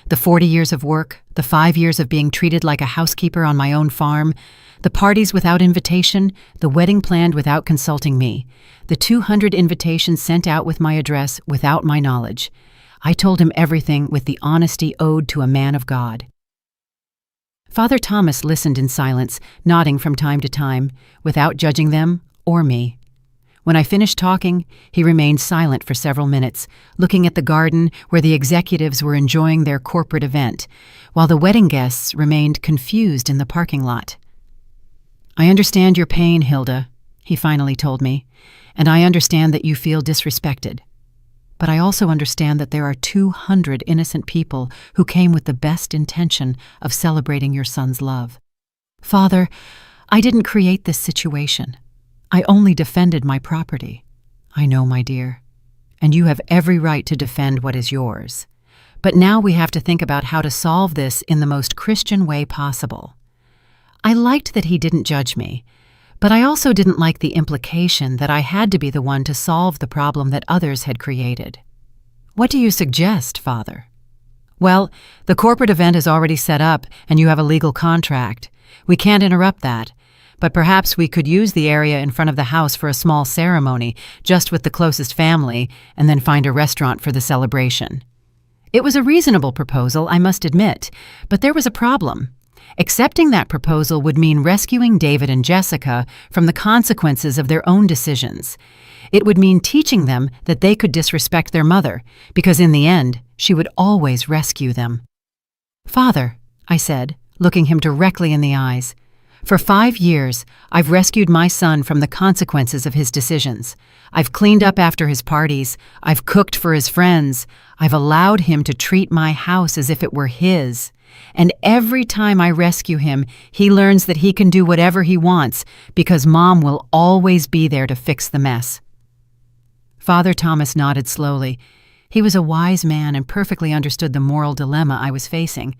The 40 years of work, the 5 years of being treated like a housekeeper on my own farm, the parties without invitation, the wedding planned without consulting me, the 200 invitations sent out with my address without my knowledge. I told him everything with the honesty owed to a man of God. Father Thomas listened in silence, nodding from time to time, without judging them or me. When I finished talking, he remained silent for several minutes, looking at the garden where the executives were enjoying their corporate event, while the wedding guests remained confused in the parking lot. "I understand your pain, Hilda," he finally told me, "and I understand that you feel disrespected. But I also understand that there are 200 innocent people who came with the best intention of celebrating your son's love. Father, I didn't create this situation. I only defended my property. I know, my dear, and you have every right to defend what is yours. But now we have to think about how to solve this in the most Christian way possible." I liked that he didn't judge me, but I also didn't like the implication that I had to be the one to solve the problem that others had created. "What do you suggest, Father?" "Well, the corporate event is already set up and you have a legal contract. We can't interrupt that. But perhaps we could use the area in front of the house for a small ceremony, just with the closest family, and then find a restaurant for the celebration." It was a reasonable proposal, I must admit, but there was a problem. Accepting that proposal would mean rescuing David and Jessica from the consequences of their own decisions. It would mean teaching them that they could disrespect their mother, because in the end, she would always rescue them. "Father," I said, looking him directly in the eyes, "for 5 years, I've rescued my son from the consequences of his decisions. I've cleaned up after his parties. I've cooked for his friends. I've allowed him to treat my house as if it were his. And every time I rescue him, he learns that he can do whatever he wants because Mom will always be there to fix the mess." Father Thomas nodded slowly. He was a wise man and perfectly understood the moral dilemma I was facing.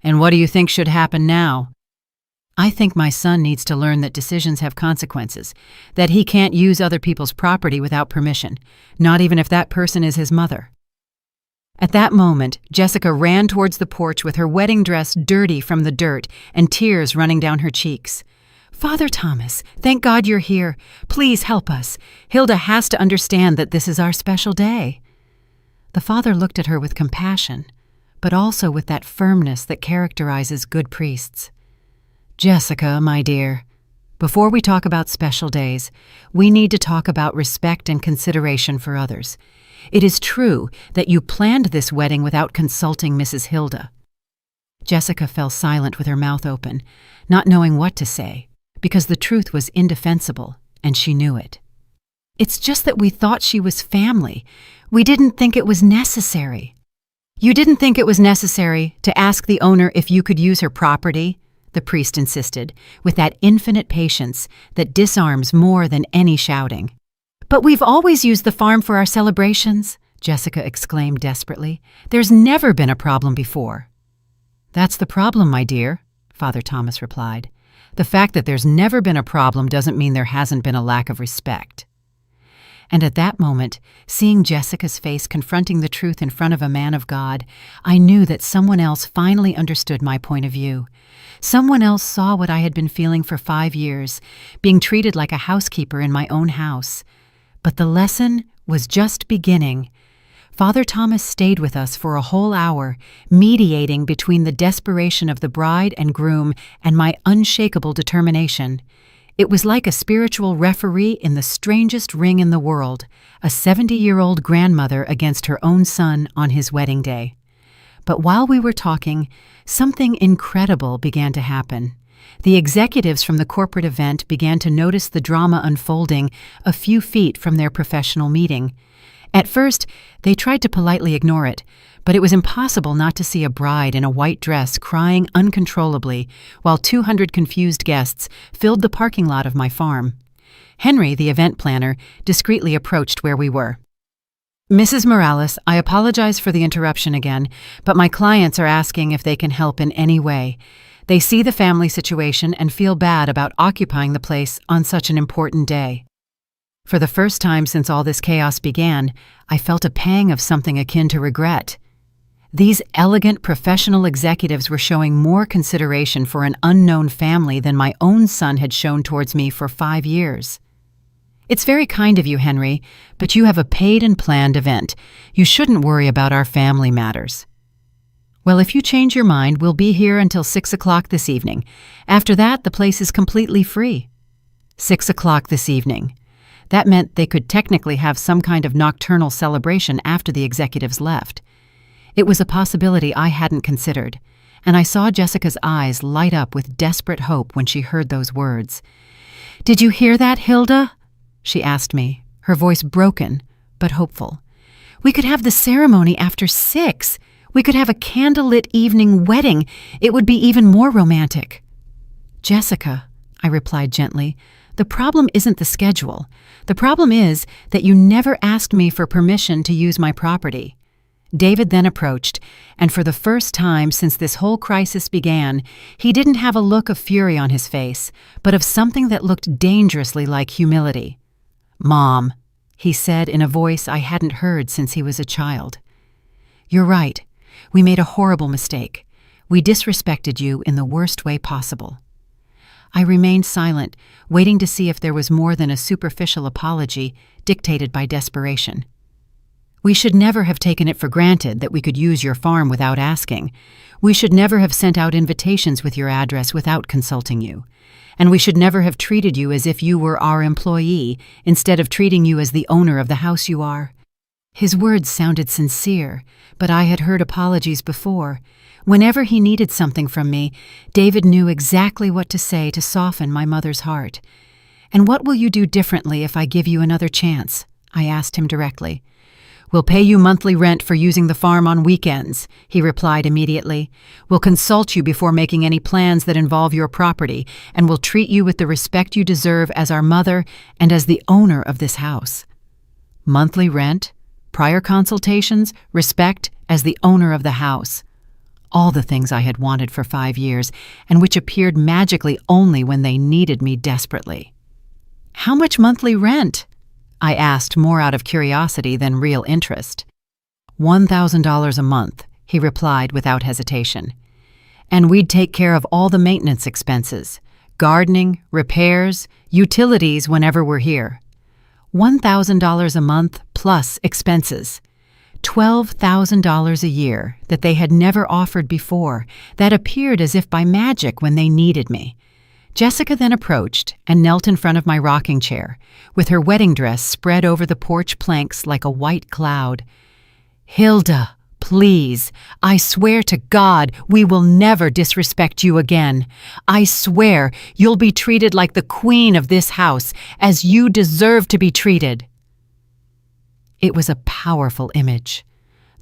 "And what do you think should happen now?" "I think my son needs to learn that decisions have consequences, that he can't use other people's property without permission, not even if that person is his mother." At that moment, Jessica ran towards the porch with her wedding dress dirty from the dirt and tears running down her cheeks. "Father Thomas, thank God you're here. Please help us. Hilda has to understand that this is our special day." The father looked at her with compassion, but also with that firmness that characterizes good priests. "Jessica, my dear, before we talk about special days, we need to talk about respect and consideration for others. It is true that you planned this wedding without consulting Mrs. Hilda." Jessica fell silent with her mouth open, not knowing what to say, because the truth was indefensible, and she knew it. "It's just that we thought she was family. We didn't think it was necessary." "You didn't think it was necessary to ask the owner if you could use her property?" the priest insisted, with that infinite patience that disarms more than any shouting. "But we've always used the farm for our celebrations," Jessica exclaimed desperately. "There's never been a problem before." "That's the problem, my dear," Father Thomas replied. "The fact that there's never been a problem doesn't mean there hasn't been a lack of respect." And at that moment, seeing Jessica's face confronting the truth in front of a man of God, I knew that someone else finally understood my point of view. Someone else saw what I had been feeling for 5 years, being treated like a housekeeper in my own house. But the lesson was just beginning. Father Thomas stayed with us for a whole hour, mediating between the desperation of the bride and groom and my unshakable determination. It was like a spiritual referee in the strangest ring in the world, a 70-year-old grandmother against her own son on his wedding day. But while we were talking, something incredible began to happen. The executives from the corporate event began to notice the drama unfolding a few feet from their professional meeting. At first, they tried to politely ignore it, but it was impossible not to see a bride in a white dress crying uncontrollably while 200 confused guests filled the parking lot of my farm. Henry, the event planner, discreetly approached where we were. "Mrs. Morales, I apologize for the interruption again, but my clients are asking if they can help in any way. They see the family situation and feel bad about occupying the place on such an important day." For the first time since all this chaos began, I felt a pang of something akin to regret. These elegant professional executives were showing more consideration for an unknown family than my own son had shown towards me for 5 years. "It's very kind of you, Henry, but you have a paid and planned event. You shouldn't worry about our family matters." "Well, if you change your mind, we'll be here until 6 o'clock this evening. After that, the place is completely free." 6 o'clock this evening. That meant they could technically have some kind of nocturnal celebration after the executives left. It was a possibility I hadn't considered, and I saw Jessica's eyes light up with desperate hope when she heard those words. "Did you hear that, Hilda?" she asked me, her voice broken but hopeful. "We could have the ceremony after 6. We could have a candlelit evening wedding. It would be even more romantic." "Jessica," I replied gently, "the problem isn't the schedule. The problem is that you never asked me for permission to use my property." David then approached, and for the first time since this whole crisis began, he didn't have a look of fury on his face, but of something that looked dangerously like humility. "Mom," he said in a voice I hadn't heard since he was a child. "You're right. We made a horrible mistake. We disrespected you in the worst way possible." I remained silent, waiting to see if there was more than a superficial apology dictated by desperation. "We should never have taken it for granted that we could use your farm without asking. We should never have sent out invitations with your address without consulting you. And we should never have treated you as if you were our employee instead of treating you as the owner of the house you are." His words sounded sincere, but I had heard apologies before. Whenever he needed something from me, David knew exactly what to say to soften my mother's heart. "And what will you do differently if I give you another chance?" I asked him directly. "We'll pay you monthly rent for using the farm on weekends," he replied immediately. "We'll consult you before making any plans that involve your property, and we'll treat you with the respect you deserve as our mother and as the owner of this house." Monthly rent, prior consultations, respect as the owner of the house. All the things I had wanted for 5 years, and which appeared magically only when they needed me desperately. "How much monthly rent?" I asked, more out of curiosity than real interest. $1,000 a month, he replied without hesitation. "And we'd take care of all the maintenance expenses, gardening, repairs, utilities whenever we're here. $1,000 a month plus expenses. $12,000 a year that they had never offered before, that appeared as if by magic when they needed me. Jessica then approached and knelt in front of my rocking chair, with her wedding dress spread over the porch planks like a white cloud. "Hilda, please, I swear to God we will never disrespect you again. I swear you'll be treated like the queen of this house, as you deserve to be treated." It was a powerful image.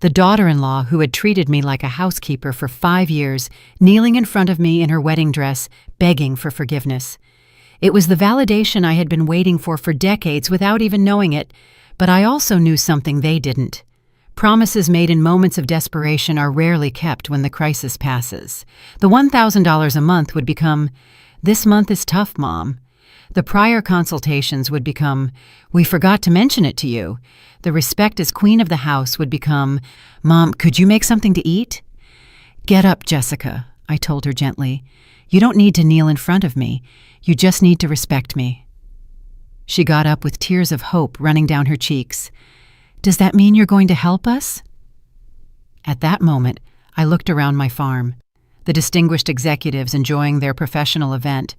The daughter-in-law who had treated me like a housekeeper for 5 years, kneeling in front of me in her wedding dress, begging for forgiveness. It was the validation I had been waiting for decades without even knowing it, but I also knew something they didn't. Promises made in moments of desperation are rarely kept when the crisis passes. The $1,000 a month would become, "This month is tough, Mom." The prior consultations would become, "We forgot to mention it to you." The respect as queen of the house would become, "Mom, could you make something to eat?" "Get up, Jessica," I told her gently. "You don't need to kneel in front of me. You just need to respect me." She got up with tears of hope running down her cheeks. "Does that mean you're going to help us?" At that moment, I looked around my farm. The distinguished executives enjoying their professional event,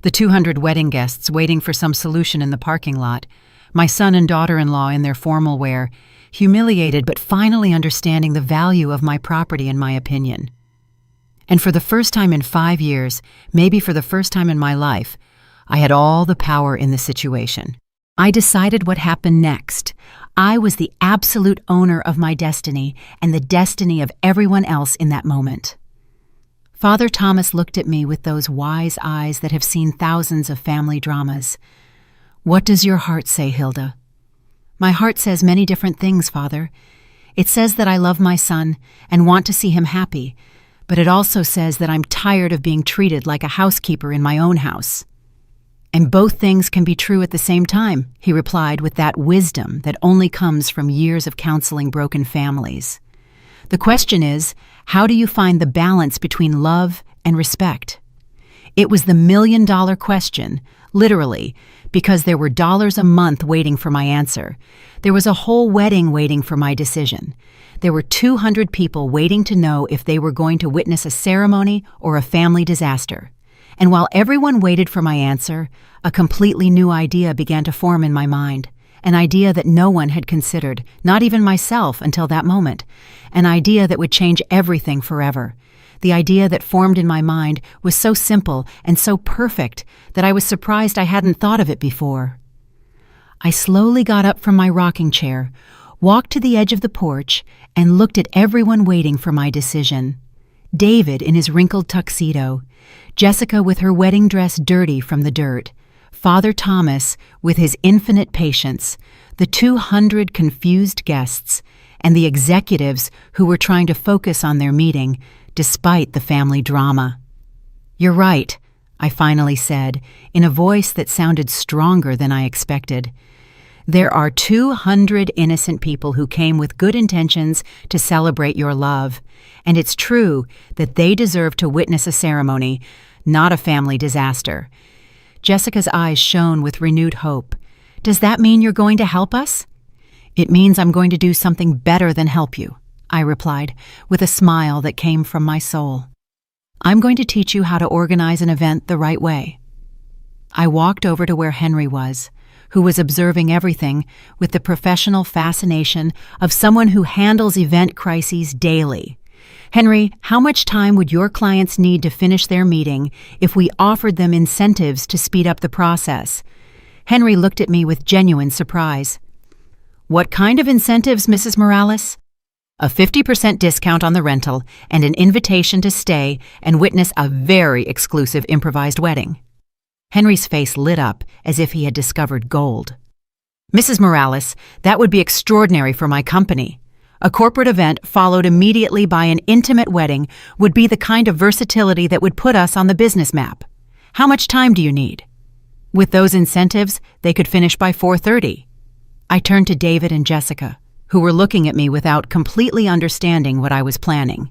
the 200 wedding guests waiting for some solution in the parking lot, my son and daughter-in-law in their formal wear, humiliated but finally understanding the value of my property and my opinion. And for the first time in 5 years, maybe for the first time in my life, I had all the power in the situation. I decided what happened next. I was the absolute owner of my destiny and the destiny of everyone else in that moment. Father Thomas looked at me with those wise eyes that have seen thousands of family dramas. "What does your heart say, Hilda?" "My heart says many different things, Father. It says that I love my son and want to see him happy, but it also says that I'm tired of being treated like a housekeeper in my own house." "And both things can be true at the same time," he replied with that wisdom that only comes from years of counseling broken families. "The question is, how do you find the balance between love and respect?" It was the million-dollar question, literally, because there were dollars a month waiting for my answer. There was a whole wedding waiting for my decision. There were 200 people waiting to know if they were going to witness a ceremony or a family disaster. And while everyone waited for my answer, a completely new idea began to form in my mind. An idea that no one had considered, not even myself until that moment. An idea that would change everything forever. The idea that formed in my mind was so simple and so perfect that I was surprised I hadn't thought of it before. I slowly got up from my rocking chair, walked to the edge of the porch, and looked at everyone waiting for my decision. David in his wrinkled tuxedo, Jessica with her wedding dress dirty from the dirt, Father Thomas with his infinite patience, the 200 confused guests, and the executives who were trying to focus on their meeting despite the family drama. "You're right," I finally said, in a voice that sounded stronger than I expected. "There are 200 innocent people who came with good intentions to celebrate your love, and it's true that they deserve to witness a ceremony, not a family disaster." Jessica's eyes shone with renewed hope. "Does that mean you're going to help us?" "It means I'm going to do something better than help you," I replied, with a smile that came from my soul. "I'm going to teach you how to organize an event the right way." I walked over to where Henry was, who was observing everything with the professional fascination of someone who handles event crises daily. "Henry, how much time would your clients need to finish their meeting if we offered them incentives to speed up the process?" Henry looked at me with genuine surprise. "What kind of incentives, Mrs. Morales?" "A 50% discount on the rental and an invitation to stay and witness a very exclusive improvised wedding." Henry's face lit up as if he had discovered gold. "Mrs. Morales, that would be extraordinary for my company. A corporate event followed immediately by an intimate wedding would be the kind of versatility that would put us on the business map. How much time do you need?" With those incentives, they could finish by 4:30. I turned to David and Jessica, who were looking at me without completely understanding what I was planning.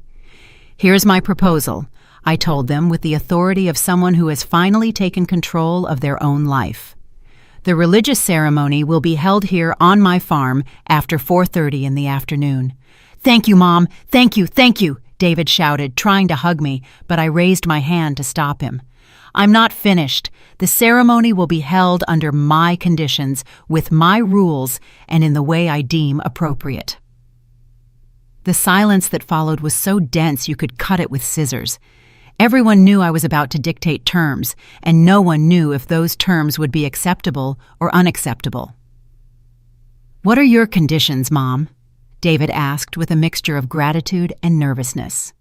"Here's my proposal," I told them with the authority of someone who has finally taken control of their own life. "The religious ceremony will be held here on my farm after 4:30 in the afternoon." "Thank you, Mom! Thank you, David shouted, trying to hug me, but I raised my hand to stop him. "I'm not finished. The ceremony will be held under my conditions, with my rules, and in the way I deem appropriate." The silence that followed was so dense you could cut it with scissors. Everyone knew I was about to dictate terms, and no one knew if those terms would be acceptable or unacceptable. "What are your conditions, Mom?" David asked with a mixture of gratitude and nervousness.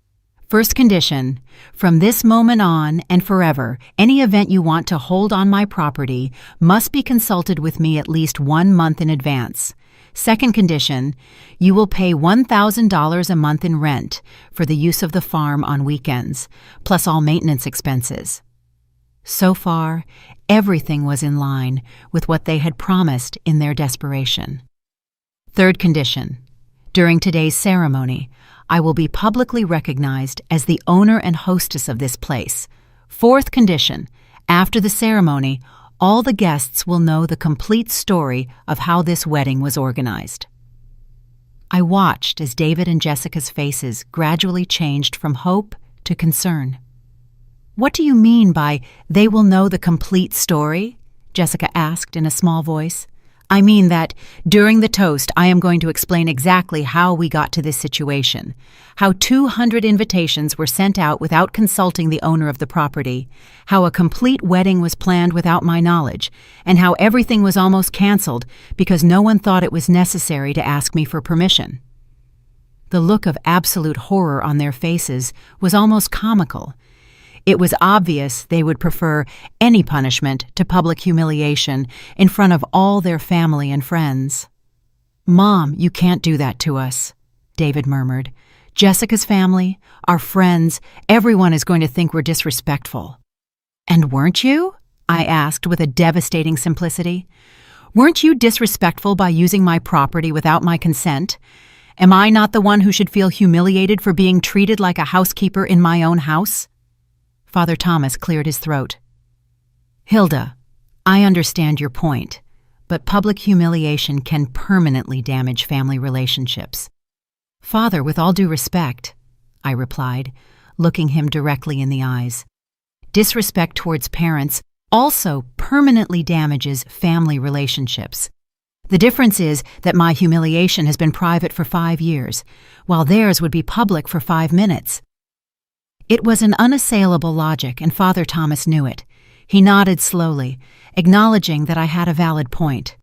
"First condition, from this moment on and forever, any event you want to hold on my property must be consulted with me at least 1 month in advance. Second condition, you will pay $1,000 a month in rent for the use of the farm on weekends, plus all maintenance expenses." So far, everything was in line with what they had promised in their desperation. Third condition, during today's ceremony, I will be publicly recognized as the owner and hostess of this place. Fourth condition, after the ceremony, all the guests will know the complete story of how this wedding was organized. I watched as David and Jessica's faces gradually changed from hope to concern. "What do you mean by they will know the complete story?" Jessica asked in a small voice. I mean that during the toast, I am going to explain exactly how we got to this situation, how 200 invitations were sent out without consulting the owner of the property, how a complete wedding was planned without my knowledge, and how everything was almost canceled because no one thought it was necessary to ask me for permission. The look of absolute horror on their faces was almost comical. It was obvious they would prefer any punishment to public humiliation in front of all their family and friends. "Mom, you can't do that to us," David murmured. "Jessica's family, our friends, everyone is going to think we're disrespectful." "And weren't you?" I asked with a devastating simplicity. "Weren't you disrespectful by using my property without my consent? Am I not the one who should feel humiliated for being treated like a housekeeper in my own house?" Father Thomas cleared his throat. "Hilda, I understand your point, but public humiliation can permanently damage family relationships." "Father, with all due respect," I replied, looking him directly in the eyes, "disrespect towards parents also permanently damages family relationships. The difference is that my humiliation has been private for 5 years, while theirs would be public for 5 minutes. It was an unassailable logic, and Father Thomas knew it. He nodded slowly, acknowledging that I had a valid point.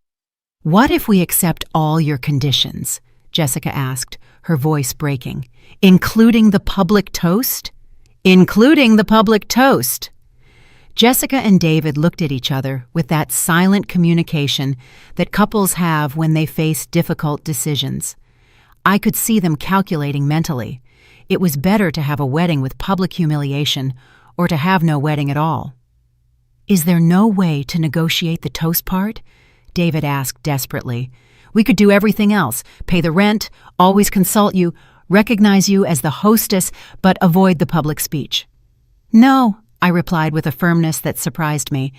"What if we accept all your conditions?" Jessica asked, her voice breaking. "Including the public toast?" "Including the public toast!" Jessica and David looked at each other with that silent communication that couples have when they face difficult decisions. I could see them calculating mentally. It was better to have a wedding with public humiliation or to have no wedding at all. "Is there no way to negotiate the toast part?" David asked desperately. "We could do everything else, pay the rent, always consult you, recognize you as the hostess, but avoid the public speech." "No," I replied with a firmness that surprised me.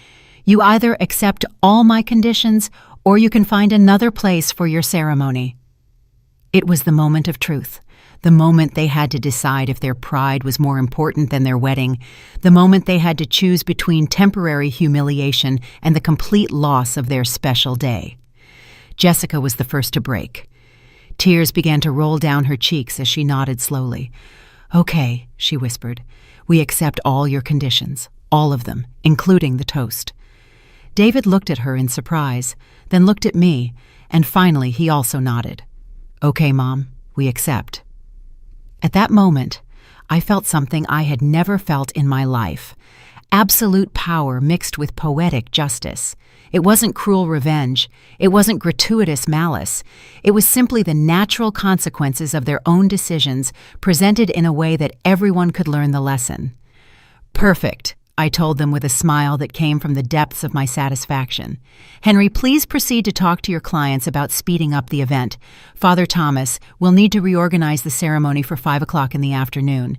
"You either accept all my conditions or you can find another place for your ceremony." It was the moment of truth. The moment they had to decide if their pride was more important than their wedding, the moment they had to choose between temporary humiliation and the complete loss of their special day. Jessica was the first to break. Tears began to roll down her cheeks as she nodded slowly. "Okay," she whispered, "we accept all your conditions, all of them, including the toast." David looked at her in surprise, then looked at me, and finally he also nodded. "Okay, Mom, we accept." At that moment, I felt something I had never felt in my life. Absolute power mixed with poetic justice. It wasn't cruel revenge. It wasn't gratuitous malice. It was simply the natural consequences of their own decisions presented in a way that everyone could learn the lesson. "Perfect," I told them with a smile that came from the depths of my satisfaction. "Henry, please proceed to talk to your clients about speeding up the event. Father Thomas will need to reorganize the ceremony for 5 o'clock in the afternoon.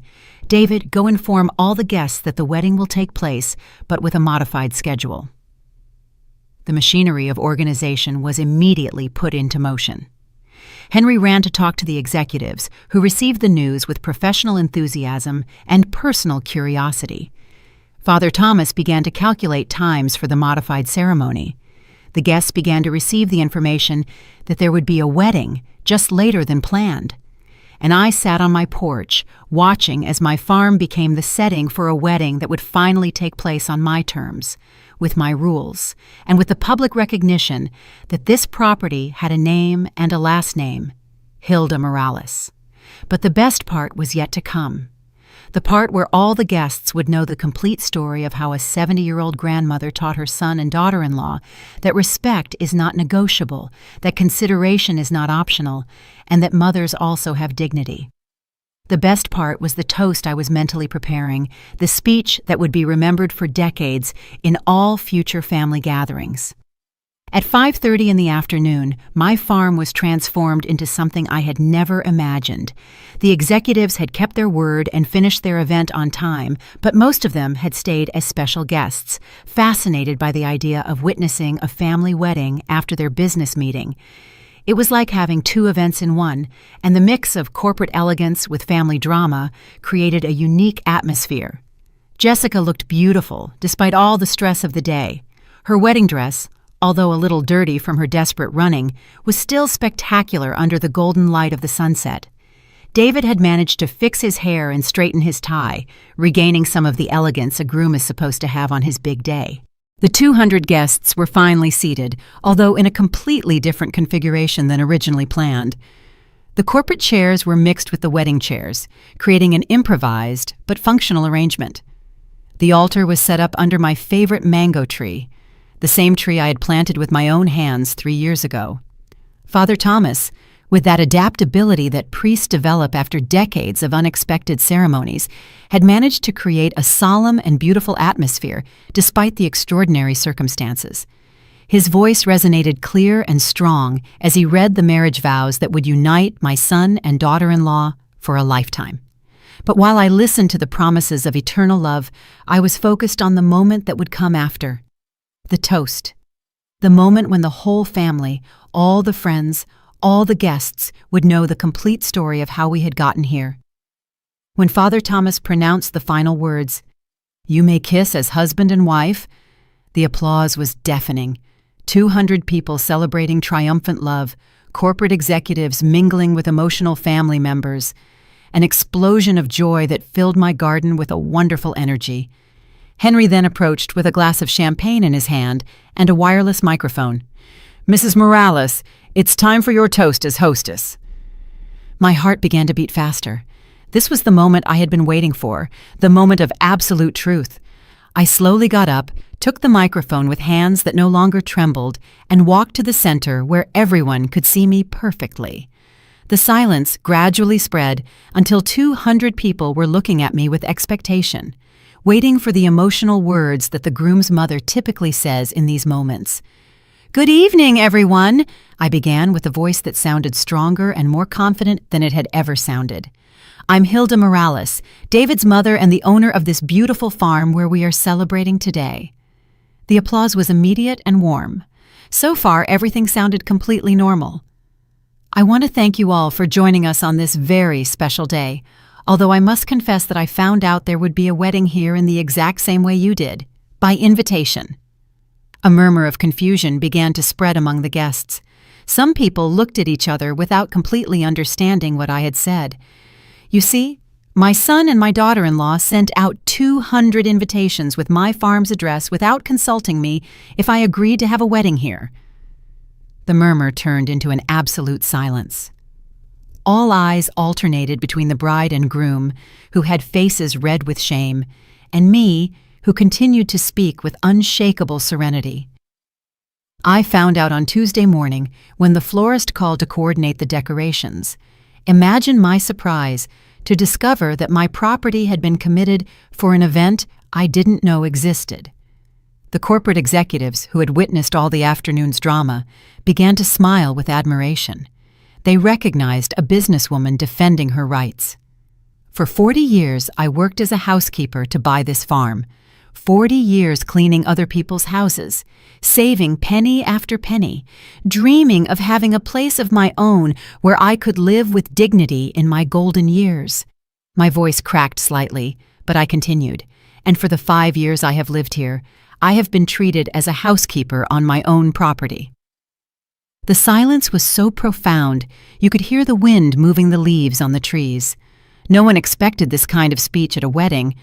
David, go inform all the guests that the wedding will take place, but with a modified schedule." The machinery of organization was immediately put into motion. Henry ran to talk to the executives, who received the news with professional enthusiasm and personal curiosity. Father Thomas began to calculate times for the modified ceremony. The guests began to receive the information that there would be a wedding just later than planned. And I sat on my porch, watching as my farm became the setting for a wedding that would finally take place on my terms, with my rules, and with the public recognition that this property had a name and a last name, Hilda Morales. But the best part was yet to come. The part where all the guests would know the complete story of how a 70-year-old grandmother taught her son and daughter-in-law that respect is not negotiable, that consideration is not optional, and that mothers also have dignity. The best part was the toast I was mentally preparing, the speech that would be remembered for decades in all future family gatherings. At 5:30 in the afternoon, my farm was transformed into something I had never imagined. The executives had kept their word and finished their event on time, but most of them had stayed as special guests, fascinated by the idea of witnessing a family wedding after their business meeting. It was like having 2 events in one, and the mix of corporate elegance with family drama created a unique atmosphere. Jessica looked beautiful, despite all the stress of the day. Her wedding dress, although a little dirty from her desperate running, was still spectacular under the golden light of the sunset. David had managed to fix his hair and straighten his tie, regaining some of the elegance a groom is supposed to have on his big day. The 200 guests were finally seated, although in a completely different configuration than originally planned. The corporate chairs were mixed with the wedding chairs, creating an improvised but functional arrangement. The altar was set up under my favorite mango tree, the same tree I had planted with my own hands 3 years ago. Father Thomas, with that adaptability that priests develop after decades of unexpected ceremonies, had managed to create a solemn and beautiful atmosphere despite the extraordinary circumstances. His voice resonated clear and strong as he read the marriage vows that would unite my son and daughter-in-law for a lifetime. But while I listened to the promises of eternal love, I was focused on the moment that would come after. The toast. The moment when the whole family, all the friends, all the guests would know the complete story of how we had gotten here. When Father Thomas pronounced the final words, "You may kiss as husband and wife," the applause was deafening. 200 people celebrating triumphant love, corporate executives mingling with emotional family members, an explosion of joy that filled my garden with a wonderful energy. Henry then approached with a glass of champagne in his hand and a wireless microphone. "Mrs. Morales, it's time for your toast as hostess." My heart began to beat faster. This was the moment I had been waiting for, the moment of absolute truth. I slowly got up, took the microphone with hands that no longer trembled, and walked to the center where everyone could see me perfectly. The silence gradually spread until 200 people were looking at me with expectation, waiting for the emotional words that the groom's mother typically says in these moments. "Good evening, everyone," I began with a voice that sounded stronger and more confident than it had ever sounded. "I'm Hilda Morales, David's mother and the owner of this beautiful farm where we are celebrating today." The applause was immediate and warm. So far, everything sounded completely normal. "I want to thank you all for joining us on this very special day, although I must confess that I found out there would be a wedding here in the exact same way you did, by invitation." A murmur of confusion began to spread among the guests. Some people looked at each other without completely understanding what I had said. You see, my son and my daughter-in-law sent out 200 invitations with my farm's address without consulting me if I agreed to have a wedding here. The murmur turned into an absolute silence. All eyes alternated between the bride and groom, who had faces red with shame, and me, who continued to speak with unshakable serenity. I found out on Tuesday morning when the florist called to coordinate the decorations. Imagine my surprise to discover that my property had been committed for an event I didn't know existed. The corporate executives, who had witnessed all the afternoon's drama, began to smile with admiration. They recognized a businesswoman defending her rights. For 40 years, I worked as a housekeeper to buy this farm. 40 years cleaning other people's houses, saving penny after penny, dreaming of having a place of my own where I could live with dignity in my golden years. My voice cracked slightly, but I continued, and for the 5 years I have lived here, I have been treated as a housekeeper on my own property. The silence was so profound, you could hear the wind moving the leaves on the trees. No one expected this kind of speech at a wedding,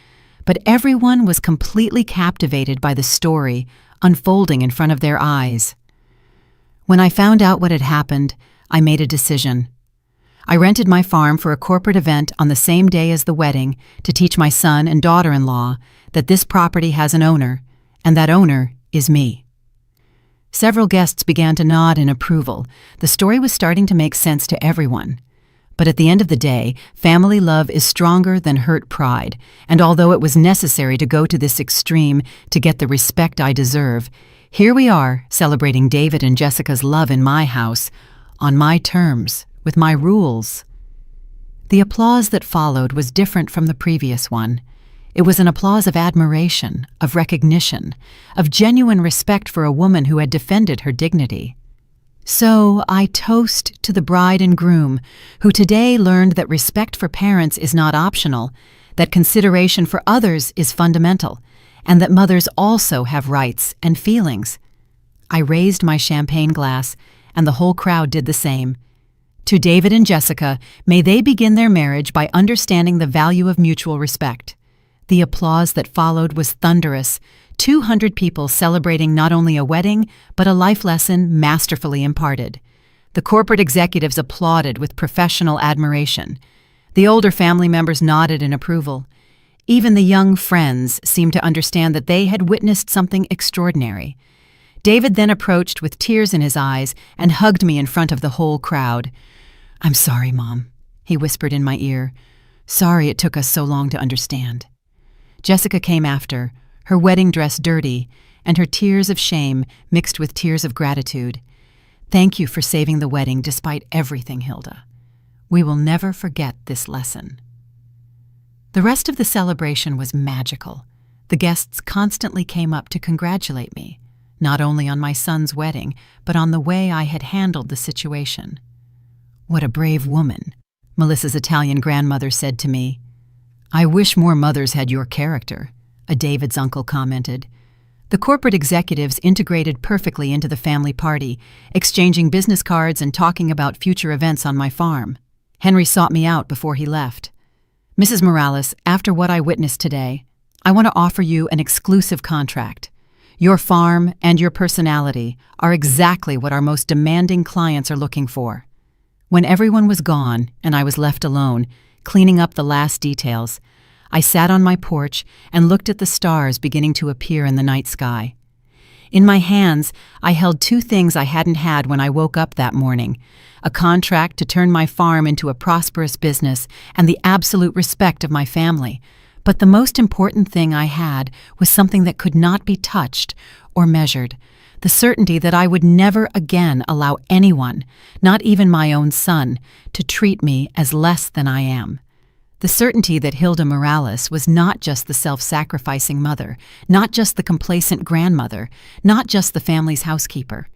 but everyone was completely captivated by the story unfolding in front of their eyes. When I found out what had happened, I made a decision. I rented my farm for a corporate event on the same day as the wedding to teach my son and daughter-in-law that this property has an owner, and that owner is me. Several guests began to nod in approval. The story was starting to make sense to everyone. But at the end of the day, family love is stronger than hurt pride, and although it was necessary to go to this extreme to get the respect I deserve, here we are celebrating David and Jessica's love in my house, on my terms, with my rules. The applause that followed was different from the previous one. It was an applause of admiration, of recognition, of genuine respect for a woman who had defended her dignity. So I toast to the bride and groom, who today learned that respect for parents is not optional, that consideration for others is fundamental, and that mothers also have rights and feelings. I raised my champagne glass, and the whole crowd did the same. To David and Jessica, may they begin their marriage by understanding the value of mutual respect. The applause that followed was thunderous, 200 people celebrating not only a wedding, but a life lesson masterfully imparted. The corporate executives applauded with professional admiration. The older family members nodded in approval. Even the young friends seemed to understand that they had witnessed something extraordinary. David then approached with tears in his eyes and hugged me in front of the whole crowd. "I'm sorry, Mom," he whispered in my ear. "Sorry it took us so long to understand." Jessica came after, her wedding dress dirty, and her tears of shame mixed with tears of gratitude. "Thank you for saving the wedding despite everything, Hilda. We will never forget this lesson." The rest of the celebration was magical. The guests constantly came up to congratulate me, not only on my son's wedding, but on the way I had handled the situation. "What a brave woman," Melissa's Italian grandmother said to me. "I wish more mothers had your character," a David's uncle commented. The corporate executives integrated perfectly into the family party, exchanging business cards and talking about future events on my farm. Henry sought me out before he left. "Mrs. Morales, after what I witnessed today, I want to offer you an exclusive contract. Your farm and your personality are exactly what our most demanding clients are looking for." When everyone was gone and I was left alone, cleaning up the last details, I sat on my porch and looked at the stars beginning to appear in the night sky. In my hands, I held two things I hadn't had when I woke up that morning: a contract to turn my farm into a prosperous business and the absolute respect of my family. But the most important thing I had was something that could not be touched or measured: the certainty that I would never again allow anyone, not even my own son, to treat me as less than I am. The certainty that Hilda Morales was not just the self-sacrificing mother, not just the complacent grandmother, not just the family's housekeeper.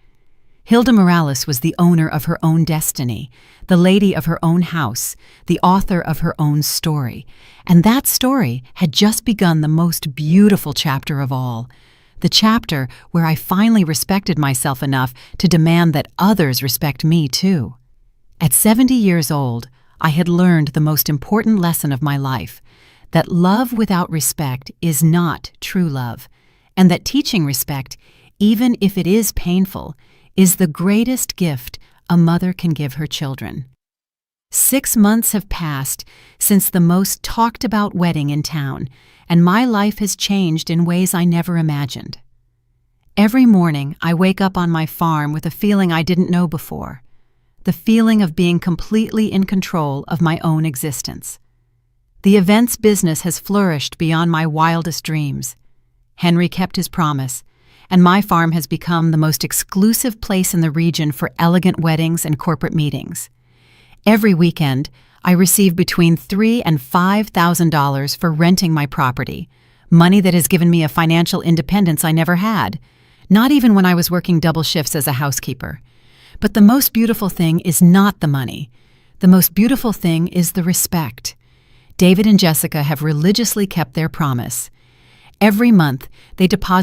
Hilda Morales was the owner of her own destiny, the lady of her own house, the author of her own story. And that story had just begun the most beautiful chapter of all, the chapter where I finally respected myself enough to demand that others respect me too. At 70 years old, I had learned the most important lesson of my life, that love without respect is not true love, and that teaching respect, even if it is painful, is the greatest gift a mother can give her children. 6 months have passed since the most talked about wedding in town, and my life has changed in ways I never imagined. Every morning, I wake up on my farm with a feeling I didn't know before. The feeling of being completely in control of my own existence. The events business has flourished beyond my wildest dreams. Henry kept his promise, and my farm has become the most exclusive place in the region for elegant weddings and corporate meetings. Every weekend, I receive between $3,000 and $5,000 for renting my property, money that has given me a financial independence I never had, not even when I was working double shifts as a housekeeper. But the most beautiful thing is not the money. The most beautiful thing is the respect. David and Jessica have religiously kept their promise. Every month, they deposit